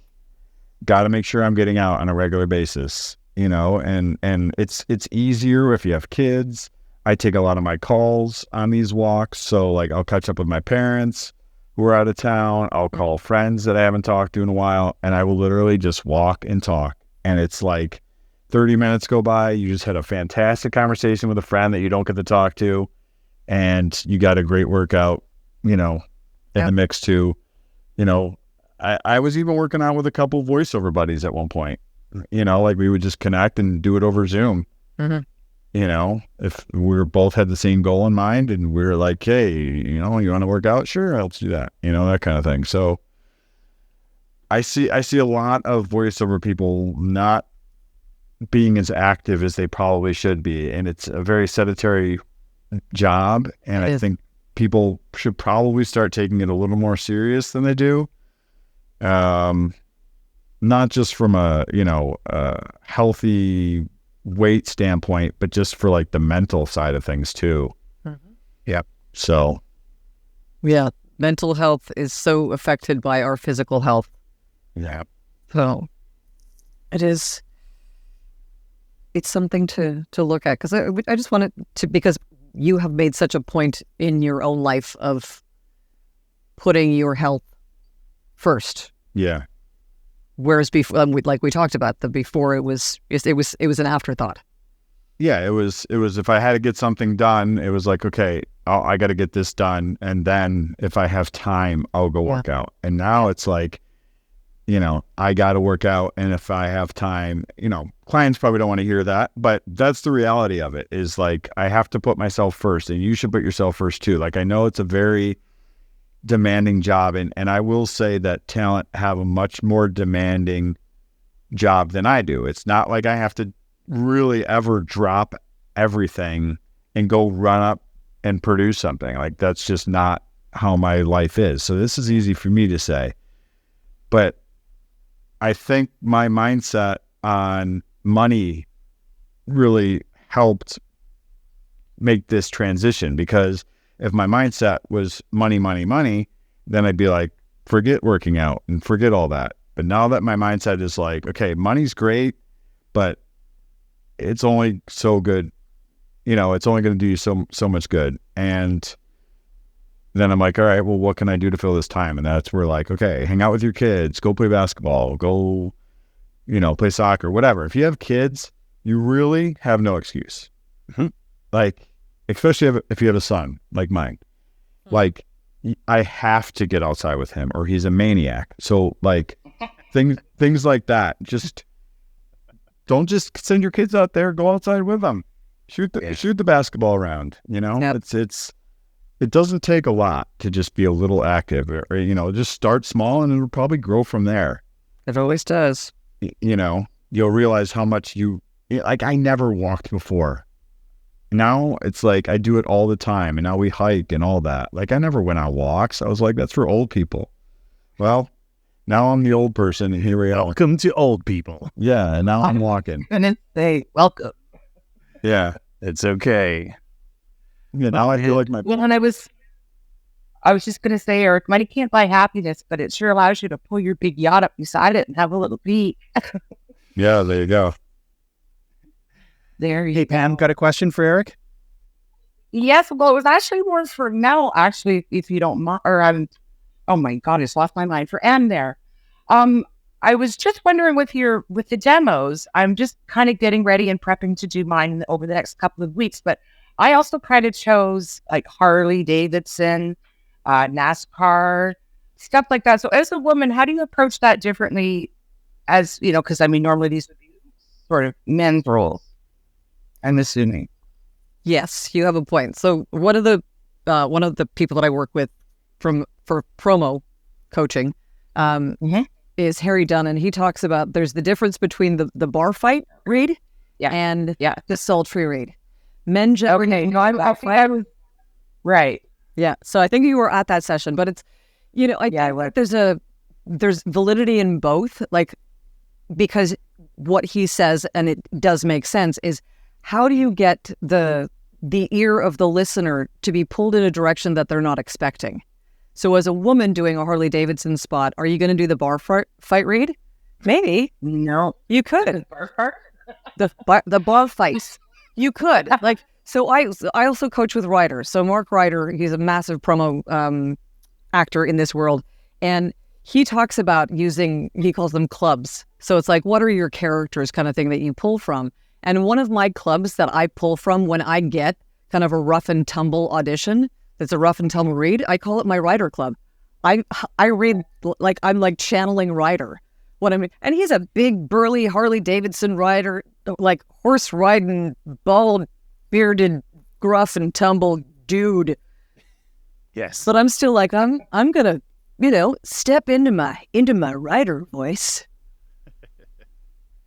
Speaker 4: got to make sure I'm getting out on a regular basis, and it's easier if you have kids. I take a lot of my calls on these walks. So like, I'll catch up with my parents who are out of town. I'll call friends that I haven't talked to in a while, and I will literally just walk and talk. And it's like 30 minutes go by. You just had a fantastic conversation with a friend that you don't get to talk to, and you got a great workout, in the mix too. I was even working out with a couple voiceover buddies at one point, like we would just connect and do it over Zoom.
Speaker 3: Mm-hmm.
Speaker 4: if we're both had the same goal in mind and we're like, hey, you want to work out? Sure, let's do that. That kind of thing. So I see a lot of voiceover people not being as active as they probably should be. And it's a very sedentary job. And I think people should probably start taking it a little more serious than they do. Not just from a healthy weight standpoint, but just for like the mental side of things too.
Speaker 1: Mm-hmm. Yep.
Speaker 4: So.
Speaker 3: Yeah. Mental health is so affected by our physical health.
Speaker 1: Yeah.
Speaker 3: So it's something to look at, because I just wanted to, because you have made such a point in your own life of putting your health first.
Speaker 4: Yeah.
Speaker 3: Whereas before, like we talked about, before it was an afterthought.
Speaker 4: Yeah, it was if I had to get something done, it was like, okay, I got to get this done, and then if I have time, I'll go work out. And now it's like, I got to work out, and if I have time, clients probably don't want to hear that, but that's the reality of it. Is like, I have to put myself first, and you should put yourself first too. Like, I know it's a very demanding job, and I will say that talent have a much more demanding job than I do. It's not like I have to really ever drop everything and go run up and produce something. Like, that's just not how my life is. So this is easy for me to say, but I think my mindset on money really helped make this transition, because if my mindset was money, money, money, then I'd be like, forget working out and forget all that. But now that my mindset is like, okay, money's great, but it's only so good. It's only going to do you so much good. And then I'm like, all right, well, what can I do to fill this time? And that's where, like, okay, hang out with your kids, go play basketball, go, play soccer, whatever. If you have kids, you really have no excuse. Mm-hmm. Like, especially if you have a son like mine, like, I have to get outside with him or he's a maniac. So like things like that, just don't just send your kids out there, go outside with them, shoot the basketball around,
Speaker 3: Yep.
Speaker 4: It doesn't take a lot to just be a little active, or just start small and it'll probably grow from there.
Speaker 3: It always does.
Speaker 4: You'll realize how much like, I never walked before. Now it's like I do it all the time, and now we hike and all that. Like, I never went on walks. I was like, that's for old people. Well, now I'm the old person, and here we are.
Speaker 1: Welcome to old people.
Speaker 4: Yeah, and now I'm walking.
Speaker 3: And then say, welcome.
Speaker 4: Yeah,
Speaker 1: It's okay.
Speaker 4: yeah. Now I feel like my.
Speaker 6: Well, and I was just going to say, Eric, money can't buy happiness, but it sure allows you to pull your big yacht up beside it and have a little peek.
Speaker 4: Yeah, there you go.
Speaker 6: There you
Speaker 1: Hey, Pam, got a question for Eric?
Speaker 6: Yes, well, it was actually more for Mel, actually, if you don't mind, or oh my God, I just lost my mind, for M there. I was just wondering with the demos, I'm just kind of getting ready and prepping to do mine over the next couple of weeks, but I also kind of chose like Harley Davidson, NASCAR, stuff like that. So as a woman, how do you approach that differently as, because I mean, normally these would be sort of men's roles, I'm assuming.
Speaker 3: Yes, you have a point. So one of the people that I work with for promo coaching is Harry Dunn, and he talks about there's the difference between the bar fight read and the sultry read. Men generally
Speaker 6: I was right.
Speaker 3: Yeah. So I think you were at that session, but it's I think there's validity in both, like, because what he says, and it does make sense, is how do you get the ear of the listener to be pulled in a direction that they're not expecting? So as a woman doing a Harley Davidson spot, are you going to do the bar fight read? Maybe.
Speaker 6: No.
Speaker 3: You could.
Speaker 6: Bar
Speaker 3: The bar fights. You could. Like, so I also coach with writers. So Mark Ryder, he's a massive promo actor in this world. And he talks about he calls them clubs. So it's like, what are your characters kind of thing that you pull from? And one of my clubs that I pull from when I get kind of a rough and tumble audition, that's a rough and tumble read, I call it my writer club. I read like I'm like channeling Ryder. What I mean, and he's a big burly Harley Davidson rider, like horse riding, bald bearded, gruff and tumble dude.
Speaker 1: Yes.
Speaker 3: But I'm still like, I'm gonna, step into my writer voice.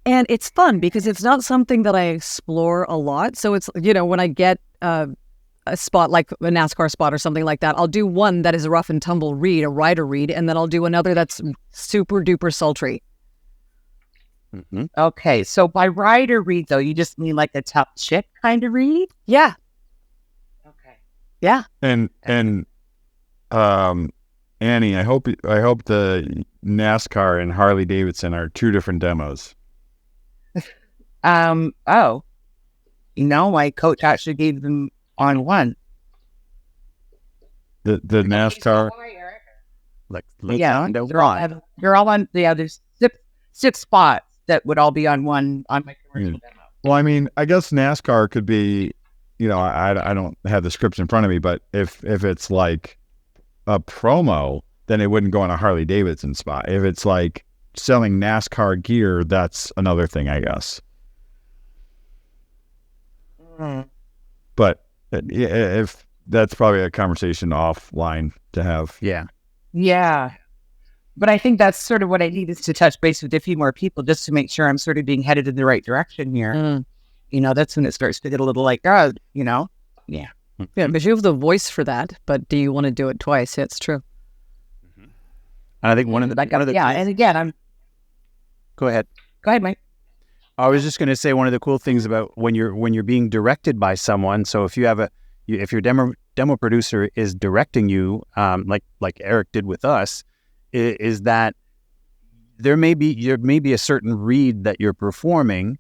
Speaker 3: And it's fun because it's not something that I explore a lot. So it's, when I get a spot like a NASCAR spot or something like that, I'll do one that is a rough and tumble read, a rider read, and then I'll do another that's super duper sultry.
Speaker 1: Mm-hmm.
Speaker 6: Okay, so by rider read though, you just mean like a tough chick kind of read?
Speaker 3: Yeah.
Speaker 6: Okay.
Speaker 3: Yeah.
Speaker 4: And Annie, I hope the NASCAR and Harley Davidson are two different demos.
Speaker 6: Oh, my coach actually gave them on one.
Speaker 4: The NASCAR.
Speaker 1: Let's
Speaker 6: Yeah,
Speaker 1: find out
Speaker 6: they're all,
Speaker 1: why.
Speaker 6: they're all on. Yeah, there's six spots that would all be on one on my commercial demo.
Speaker 4: Well, I mean, I guess NASCAR could be, I don't have the scripts in front of me, but if it's like a promo, then it wouldn't go on a Harley Davidson spot. If it's like selling NASCAR gear, that's another thing, I guess.
Speaker 6: Mm.
Speaker 4: But if that's probably a conversation offline to have.
Speaker 1: Yeah.
Speaker 6: Yeah. But I think that's sort of what I need is to touch base with a few more people just to make sure I'm sort of being headed in the right direction here. That's when it starts to get a little like, Yeah.
Speaker 3: Yeah, because you have the voice for that, but do you want to do it twice? It's true.
Speaker 1: And I think one of the
Speaker 6: and again,
Speaker 1: Go ahead.
Speaker 6: Go ahead, Mike.
Speaker 1: I was just going to say one of the cool things about when you're being directed by someone. So if you have if your demo producer is directing you, like Eric did with us, is that there may be a certain read that you're performing,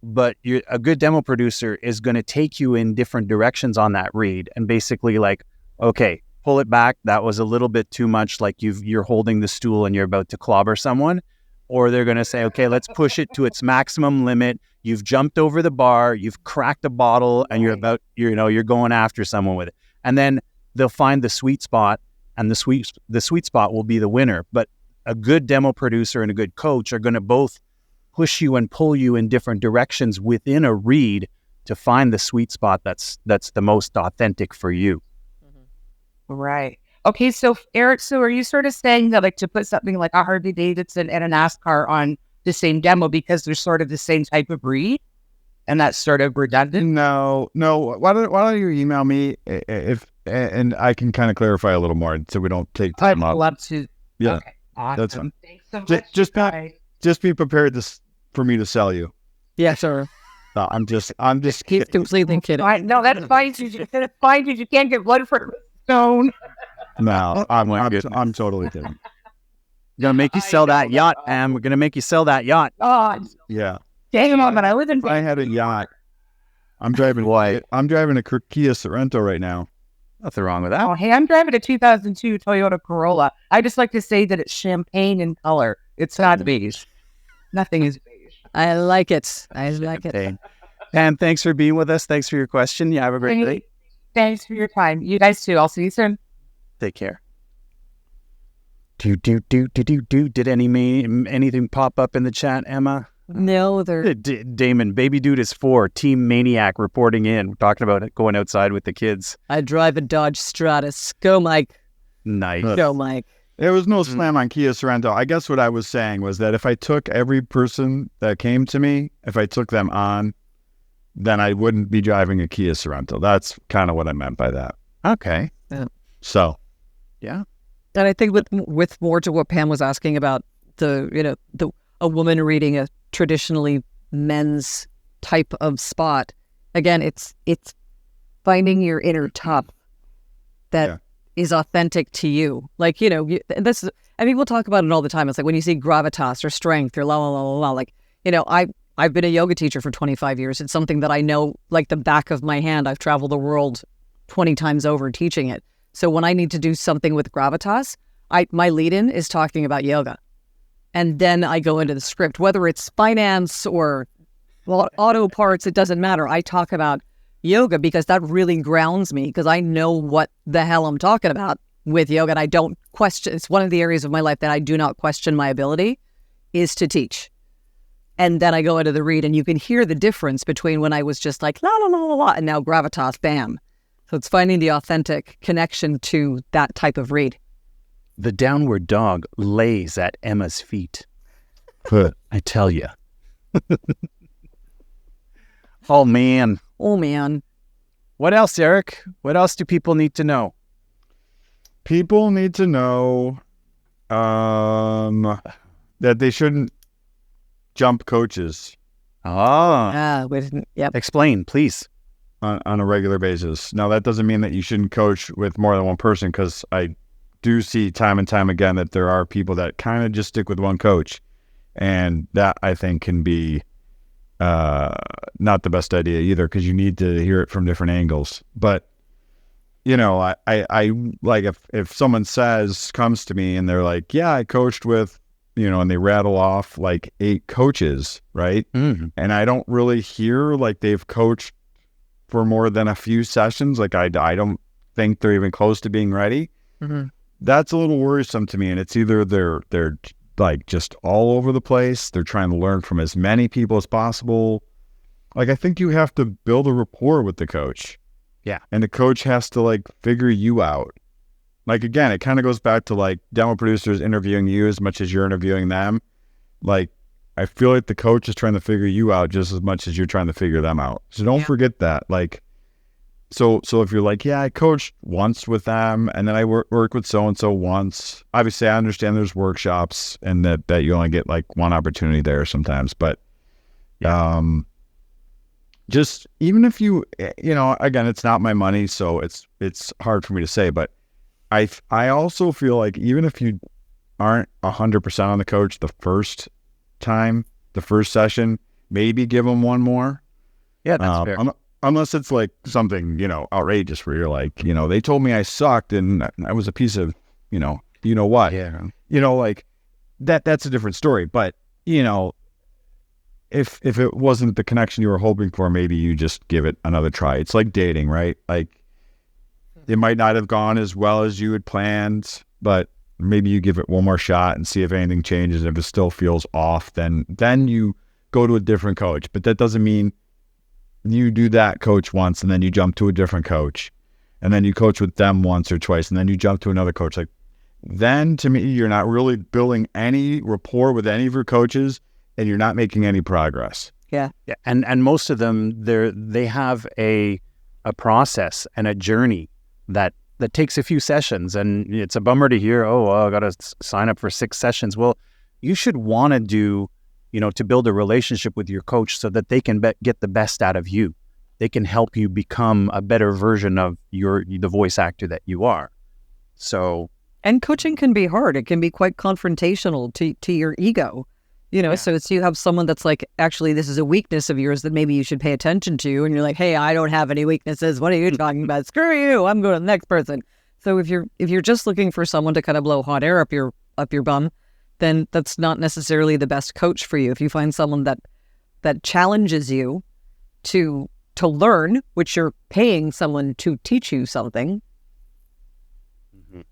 Speaker 1: but a good demo producer is going to take you in different directions on that read and basically like, okay, pull it back. That was a little bit too much. Like you're holding the stool and you're about to clobber someone. Or they're going to say, okay, let's push it to its maximum limit. You've jumped over the bar, you've cracked a bottle, and you're going after someone with it. And then they'll find the sweet spot, and the sweet spot will be the winner. But a good demo producer and a good coach are going to both push you and pull you in different directions within a read to find the sweet spot that's the most authentic for you.
Speaker 6: Right. Okay, so Eric, are you sort of saying that like to put something like a Harley Davidson and a NASCAR on the same demo because they're sort of the same type of breed, and that's sort of redundant?
Speaker 4: No. Why don't you email me and I can kind of clarify a little more so we don't take time
Speaker 6: I'd
Speaker 4: up.
Speaker 6: love to.
Speaker 4: Yeah,
Speaker 6: Okay, awesome.
Speaker 4: that's fine.
Speaker 6: Thanks so much.
Speaker 4: Just be prepared for me to sell you.
Speaker 3: Yeah, sure.
Speaker 4: No, I'm just
Speaker 3: Keep completely kidding.
Speaker 6: Fine. No, that's fine. That's fine. You can't get blood for stone.
Speaker 4: No, I'm totally kidding.
Speaker 1: We're gonna make you sell that yacht, Pam. We're gonna make you sell that yacht.
Speaker 6: Oh,
Speaker 4: Yeah.
Speaker 6: damn it, man! I live in.
Speaker 4: If I had a yacht, I'm driving a Kia Sorento right now.
Speaker 1: Nothing wrong with that.
Speaker 6: Oh, hey, I'm driving a 2002 Toyota Corolla. I just like to say that it's champagne in color. It's not beige. Nothing is beige.
Speaker 3: I like it. I like it.
Speaker 1: Okay. Pam, thanks for being with us. Thanks for your question. Yeah, have a great day.
Speaker 6: Thanks for your time. You guys too. I'll see you soon.
Speaker 1: Take care. Did anything pop up in the chat, Emma?
Speaker 3: No, they're
Speaker 1: Damon, baby dude is 4. Team Maniac reporting in. We're talking about it, going outside with the kids.
Speaker 3: I drive a Dodge Stratus. Go, Mike.
Speaker 1: Nice.
Speaker 3: Go, Mike.
Speaker 4: There was no slam on Kia Sorento. I guess what I was saying was that if I took every person that came to me, if I took them on, then I wouldn't be driving a Kia Sorento. That's kind of what I meant by that.
Speaker 1: Okay.
Speaker 4: So,
Speaker 1: yeah.
Speaker 3: And I think with more to what Pam was asking about a woman reading a traditionally men's type of spot. Again, it's finding your inner top that is authentic to you. Like, we'll talk about it all the time. It's like when you see gravitas or strength or la la la la la. Like, I've been a yoga teacher for 25 years. It's something that I know like the back of my hand. I've traveled the world 20 times over teaching it. So when I need to do something with gravitas, my lead-in is talking about yoga. And then I go into the script, whether it's finance or auto parts, it doesn't matter. I talk about yoga because that really grounds me because I know what the hell I'm talking about with yoga. And I don't question, it's one of the areas of my life that I do not question my ability is to teach. And then I go into the read, and you can hear the difference between when I was just like, la, la, la, la, la, and now gravitas, bam. So it's finding the authentic connection to that type of read.
Speaker 1: The downward dog lays at Emma's feet. I tell you. Oh, man.
Speaker 3: Oh, man.
Speaker 1: What else, Eric? What else do people need to know?
Speaker 4: People need to know that they shouldn't jump coaches
Speaker 3: Yep.
Speaker 1: Explain, please.
Speaker 4: on a regular basis. Now, that doesn't mean that you shouldn't coach with more than one person, because I do see time and time again that there are people that kind of just stick with one coach. And that, I think, can be not the best idea either, because you need to hear it from different angles. But, I like if someone comes to me and they're like, yeah, I coached with, and they rattle off like 8 coaches, right?
Speaker 1: Mm-hmm.
Speaker 4: And I don't really hear like they've coached for more than a few sessions. Like I don't think they're even close to being ready.
Speaker 3: Mm-hmm.
Speaker 4: That's a little worrisome to me. And it's either they're like just all over the place. They're trying to learn from as many people as possible. Like, I think you have to build a rapport with the coach.
Speaker 1: Yeah.
Speaker 4: And the coach has to like figure you out. Like, again, it kind of goes back to like demo producers interviewing you as much as you're interviewing them. Like, I feel like the coach is trying to figure you out just as much as you're trying to figure them out. So don't forget that. Like, so if you're like, yeah, I coached once with them, and then I work with so-and-so once. Obviously, I understand there's workshops and that you only get like one opportunity there sometimes. But just even if you again, it's not my money, so it's hard for me to say. But I also feel like even if you aren't 100% on the coach the first time, the first session, maybe give them one more.
Speaker 1: Yeah, that's fair.
Speaker 4: Unless it's like something, outrageous where you're like, they told me I sucked and I was a piece of, what.
Speaker 1: Yeah.
Speaker 4: Like that's a different story. But, if it wasn't the connection you were hoping for, maybe you just give it another try. It's like dating, right? Like, it might not have gone as well as you had planned, but maybe you give it one more shot and see if anything changes. If it still feels off, then you go to a different coach. But that doesn't mean you do that coach once and then you jump to a different coach, and then you coach with them once or twice, and then you jump to another coach. Like, then to me, you're not really building any rapport with any of your coaches, and you're not making any progress.
Speaker 3: Yeah.
Speaker 1: Yeah. And most of them, they have a process and a journey that takes a few sessions, and it's a bummer to hear, I got to sign up for 6 sessions. Well, you should want to do, to build a relationship with your coach so that they can get the best out of you. They can help you become a better version of the voice actor that you are. So,
Speaker 3: and coaching can be hard. It can be quite confrontational to your ego. So it's you have someone that's like, actually, this is a weakness of yours that maybe you should pay attention to. And you're like, hey, I don't have any weaknesses. What are you talking about? Screw you. I'm going to the next person. So if you're just looking for someone to kind of blow hot air up your bum, then that's not necessarily the best coach for you. If you find someone that challenges you to learn, which you're paying someone to teach you something,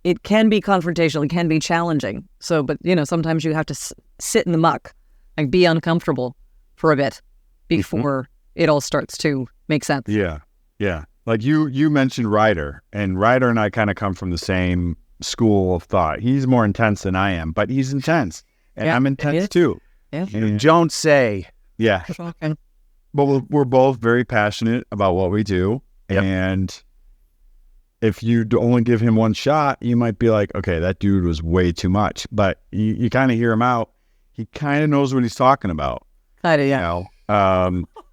Speaker 3: it can be confrontational. It can be challenging. So, but sometimes you have to sit in the muck, like be uncomfortable for a bit before it all starts to make sense.
Speaker 4: Yeah. Yeah. Like you mentioned Ryder, and Ryder and I kind of come from the same school of thought. He's more intense than I am, but he's intense, and I'm intense too.
Speaker 3: Yeah.
Speaker 1: you don't say.
Speaker 4: Yeah.
Speaker 3: Shocking.
Speaker 4: But we're both very passionate about what we do.
Speaker 1: Yep.
Speaker 4: And if you only give him one shot, you might be like, okay, that dude was way too much. But you kind of hear him out. He kind of knows what he's talking about.
Speaker 3: Kind of, yeah.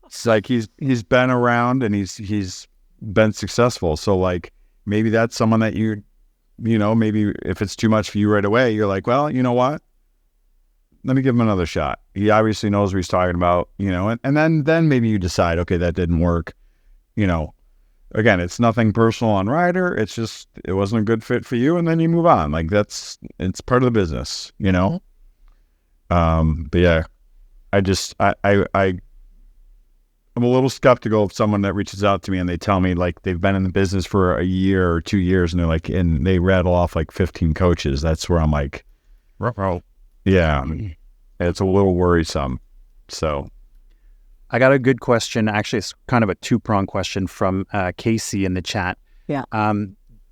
Speaker 4: It's like he's been around and he's been successful. So like maybe that's someone that maybe if it's too much for you right away, you're like, well, you know what? Let me give him another shot. He obviously knows what he's talking about, and then maybe you decide, okay, that didn't work. Again, it's nothing personal on Ryder. It's just, it wasn't a good fit for you. And then you move on. Like it's part of the business, But yeah, I'm a little skeptical of someone that reaches out to me and they tell me like they've been in the business for a year or 2 years, and they're like, and they rattle off like 15 coaches. That's where I'm like, yeah, it's a little worrisome. So
Speaker 1: I got a good question. Actually, it's kind of a two-pronged question from Casey in the chat.
Speaker 3: Yeah.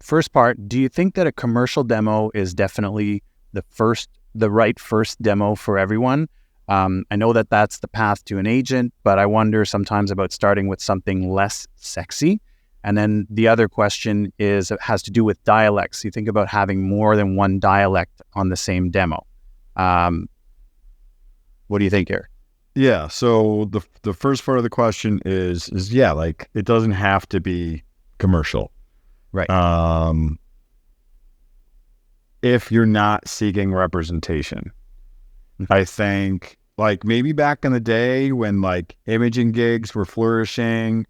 Speaker 1: First part, do you think that a commercial demo is definitely the right first demo for everyone? I know that that's the path to an agent, but I wonder sometimes about starting with something less sexy. And then the other question it has to do with dialects. You think about having more than one dialect on the same demo. What do you think here?
Speaker 4: yeah, so the first part of the question is yeah, like it doesn't have to be commercial.
Speaker 1: Right.
Speaker 4: If you're not seeking representation. I think like maybe back in the day when like imaging gigs were flourishing,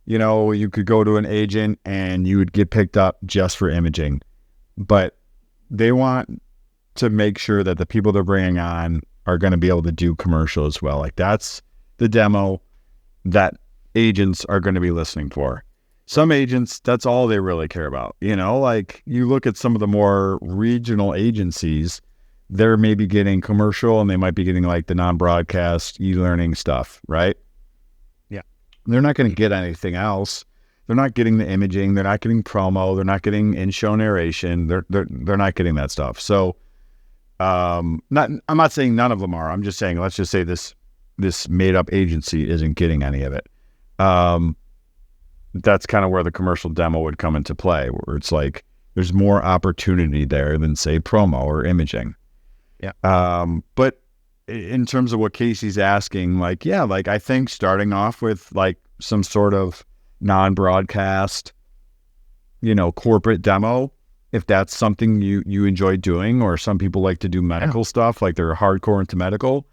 Speaker 4: you know, you could go to an agent and you would get picked up just for imaging, but they want to make sure that the people they're bringing on are going to be able to do commercial as well. Like that's the demo that agents are going to be listening for. Some agents, that's all they really care about. You know, like you look at some of the more regional agencies, they're maybe getting commercial and they might be getting like the non-broadcast e-learning stuff, right?
Speaker 1: Yeah.
Speaker 4: They're not going to get anything else. They're not getting the imaging. They're not getting promo. They're not getting in-show narration. They're not getting that stuff. So, I'm not saying none of them are. I'm just saying, let's just say this made-up agency isn't getting any of it. That's kind of where the commercial demo would come into play, where it's like there's more opportunity there than say promo or imaging.
Speaker 1: Yeah.
Speaker 4: But in terms of what Casey's asking, like, yeah, like I think starting off with like some sort of non-broadcast, you know, corporate demo, if that's something you enjoy doing, or some people like to do medical stuff, like they're hardcore into medical,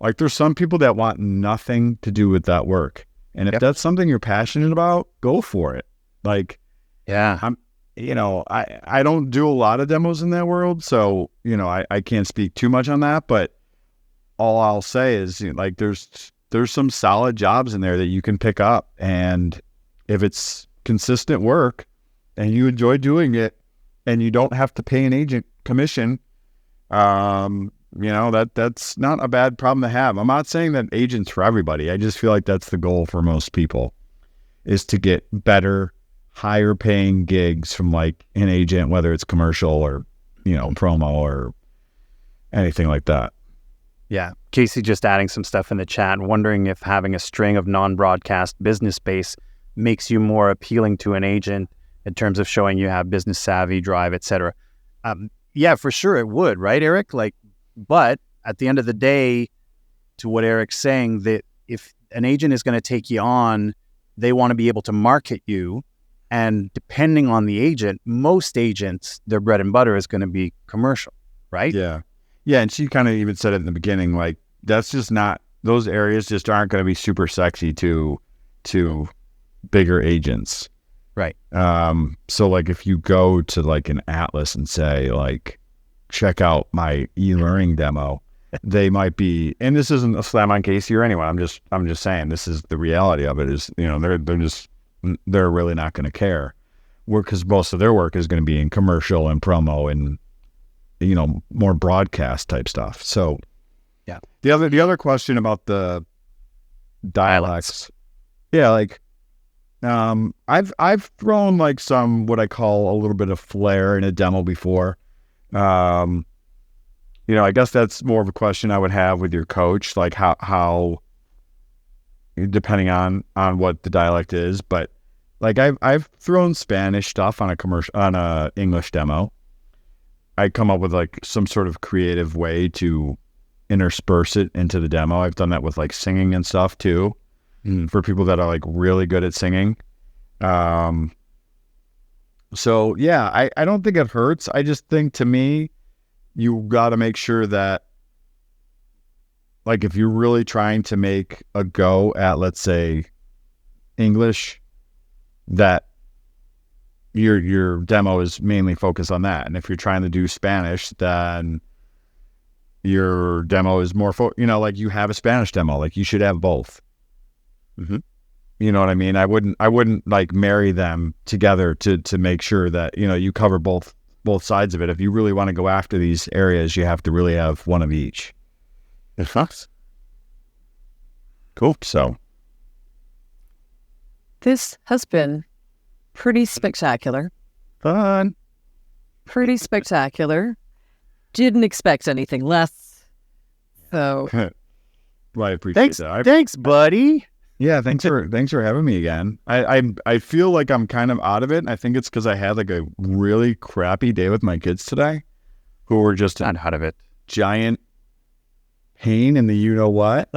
Speaker 4: like there's some people that want nothing to do with that work. And if that's something you're passionate about, go for it. Like,
Speaker 1: yeah,
Speaker 4: I don't do a lot of demos in that world, so, you know, I can't speak too much on that, but all I'll say is, you know, like there's some solid jobs in there that you can pick up. And if it's consistent work and you enjoy doing it and you don't have to pay an agent commission, you know, that's not a bad problem to have. I'm not saying that agent's for everybody. I just feel like that's the goal for most people, is to get better, higher paying gigs from like an agent, whether it's commercial or, you know, promo or anything like that.
Speaker 1: Yeah. Casey just adding some stuff in the chat, wondering if having a string of non-broadcast business base makes you more appealing to an agent in terms of showing you have business savvy, drive, etc. Yeah, for sure it would, right, Eric? Like, but at the end of the day, to what Eric's saying, that if an agent is going to take you on, they want to be able to market you. And depending on the agent, most agents, their bread and butter is going to be commercial, right?
Speaker 4: Yeah. Yeah. And she kind of even said it in the beginning, like, that's just not, those areas just aren't going to be super sexy to bigger agents.
Speaker 1: Right.
Speaker 4: So like if you go to like an Atlas and say like, check out my e-learning demo, they might be, and this isn't a slam on Casey or anyone. I'm just saying this is the reality of it, is, you know, they're really not going to care, because most of their work is going to be in commercial and promo and, you know, more broadcast type stuff. So
Speaker 1: yeah.
Speaker 4: The other question about the dialects. Yeah. Like, I've thrown like some, what I call a little bit of flair in a demo before. You know, I guess that's more of a question I would have with your coach, like how depending on what the dialect is, but like I've thrown Spanish stuff on a English demo. I come up with like some sort of creative way to intersperse it into the demo. I've done that with like singing and stuff too, for people that are like really good at singing. So yeah, I don't think it hurts. I just think, to me, you got to make sure that, like, if you're really trying to make a go at, let's say, English, that your demo is mainly focused on that. And if you're trying to do Spanish, then your demo is more, like you have a Spanish demo, like you should have both.
Speaker 1: Mm-hmm.
Speaker 4: You know what I mean? I wouldn't like marry them together to make sure that, you know, you cover both sides of it. If you really want to go after these areas, you have to really have one of each. Cool. So
Speaker 3: This has been pretty spectacular.
Speaker 1: Fun.
Speaker 3: Pretty spectacular. Didn't expect anything less. So
Speaker 4: well, I appreciate that.
Speaker 1: Thanks, buddy.
Speaker 4: Yeah, thanks for having me again. I feel like I'm kind of out of it. I think it's because I had like a really crappy day with my kids today, who were just
Speaker 1: Not out of it.
Speaker 4: giant pain in the you know what.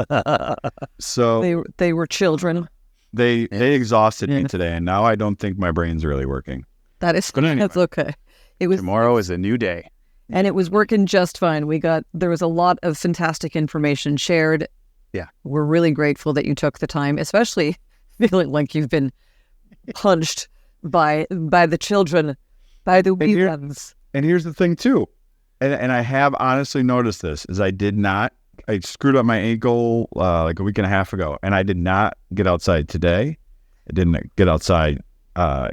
Speaker 4: So
Speaker 3: they were children.
Speaker 4: they exhausted me today, and now I don't think my brain's really working.
Speaker 3: That is
Speaker 4: But anyway.
Speaker 3: that's okay. It was
Speaker 1: Tomorrow is a new day.
Speaker 3: and it was working just fine. There was a lot of fantastic information shared.
Speaker 1: Yeah.
Speaker 3: We're really grateful that you took the time, especially feeling like you've been punched by the children, by the wee
Speaker 4: here-
Speaker 3: ones.
Speaker 4: And here's the thing too, and I have honestly noticed this, is I screwed up my ankle like a week and a half ago, and I did not get outside today. I didn't get outside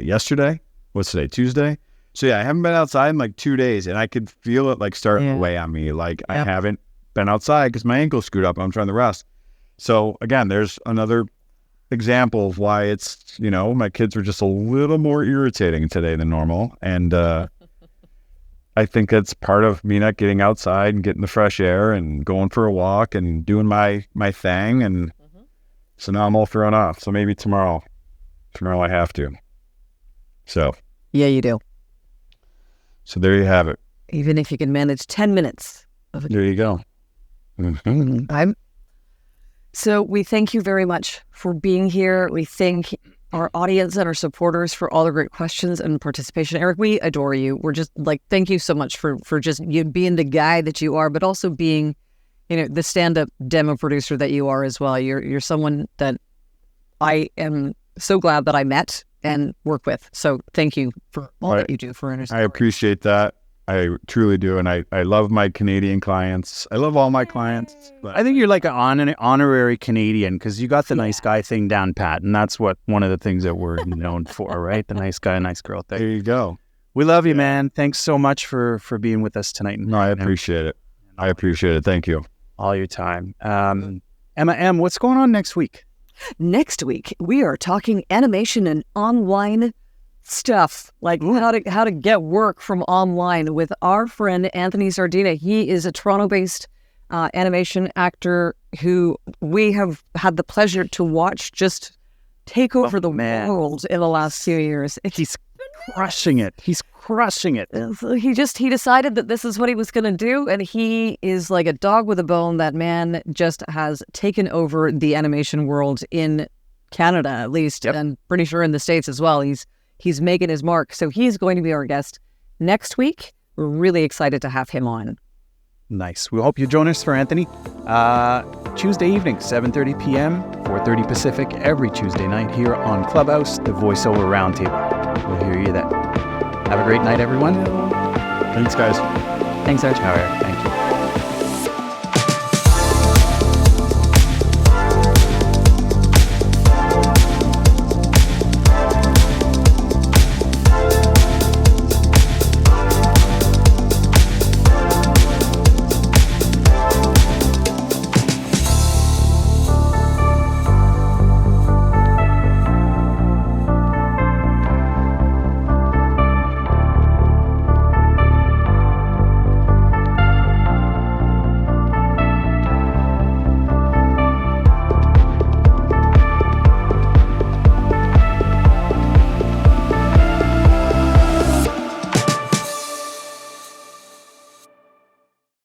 Speaker 4: yesterday. What's today? Tuesday. So yeah, I haven't been outside in like 2 days, and I could feel it like starting to weigh on me. Like I
Speaker 3: Yep.
Speaker 4: haven't been outside because my ankle's screwed up. And I'm trying to rest. So again, there's another example of why it's, my kids were just a little more irritating today than normal. And I think that's part of me not getting outside and getting the fresh air and going for a walk and doing my thing. And so now I'm all thrown off. So maybe tomorrow I have to. So
Speaker 3: Yeah, you do.
Speaker 4: there you have it.
Speaker 3: Even if you can manage 10 minutes of it.
Speaker 4: There you go. Mhm.
Speaker 3: So we thank you very much for being here. We thank our audience and our supporters for all the great questions and participation. Eric, we adore you. We're just thank you so much for just you being the guy that you are, but also being, the stand-up demo producer that you are as well. You're someone that I am so glad that I met and work with. So thank you for all that you do for Inner
Speaker 4: I
Speaker 3: Story.
Speaker 4: appreciate that. I truly do. And I love my Canadian clients. I love all my clients. But
Speaker 1: I think you're like an honorary Canadian because you got the nice guy thing down pat, and that's one of the things that we're known for, right? The nice guy, nice girl
Speaker 4: there
Speaker 1: thing.
Speaker 4: you go.
Speaker 1: We love you, man. Thanks so much for being with us tonight.
Speaker 4: No, I appreciate it. I appreciate it. Thank you.
Speaker 1: all your time. Emma M., what's going on next week?
Speaker 3: Next week, we are talking animation and online stuff, like how to get work from online with our friend Anthony Sardina. He is a Toronto-based animation actor who we have had the pleasure to watch just take over the world in the last few years.
Speaker 1: He's crushing it. He's crushing it.
Speaker 3: So he decided that this is what he was going to do, and he is like a dog with a bone. That man just has taken over the animation world in Canada, at least, and pretty sure in the States as well. He's making his mark. So he's going to be our guest next week. We're really excited to have him on.
Speaker 1: Nice. We hope you join us for Anthony. Tuesday evening, 7:30 p.m., 4:30 Pacific, every Tuesday night here on Clubhouse, the Voiceover Round Table. We'll hear you then. Have a great night, everyone.
Speaker 4: Thanks, guys.
Speaker 3: Thanks, Arch.
Speaker 1: All right. Thank you.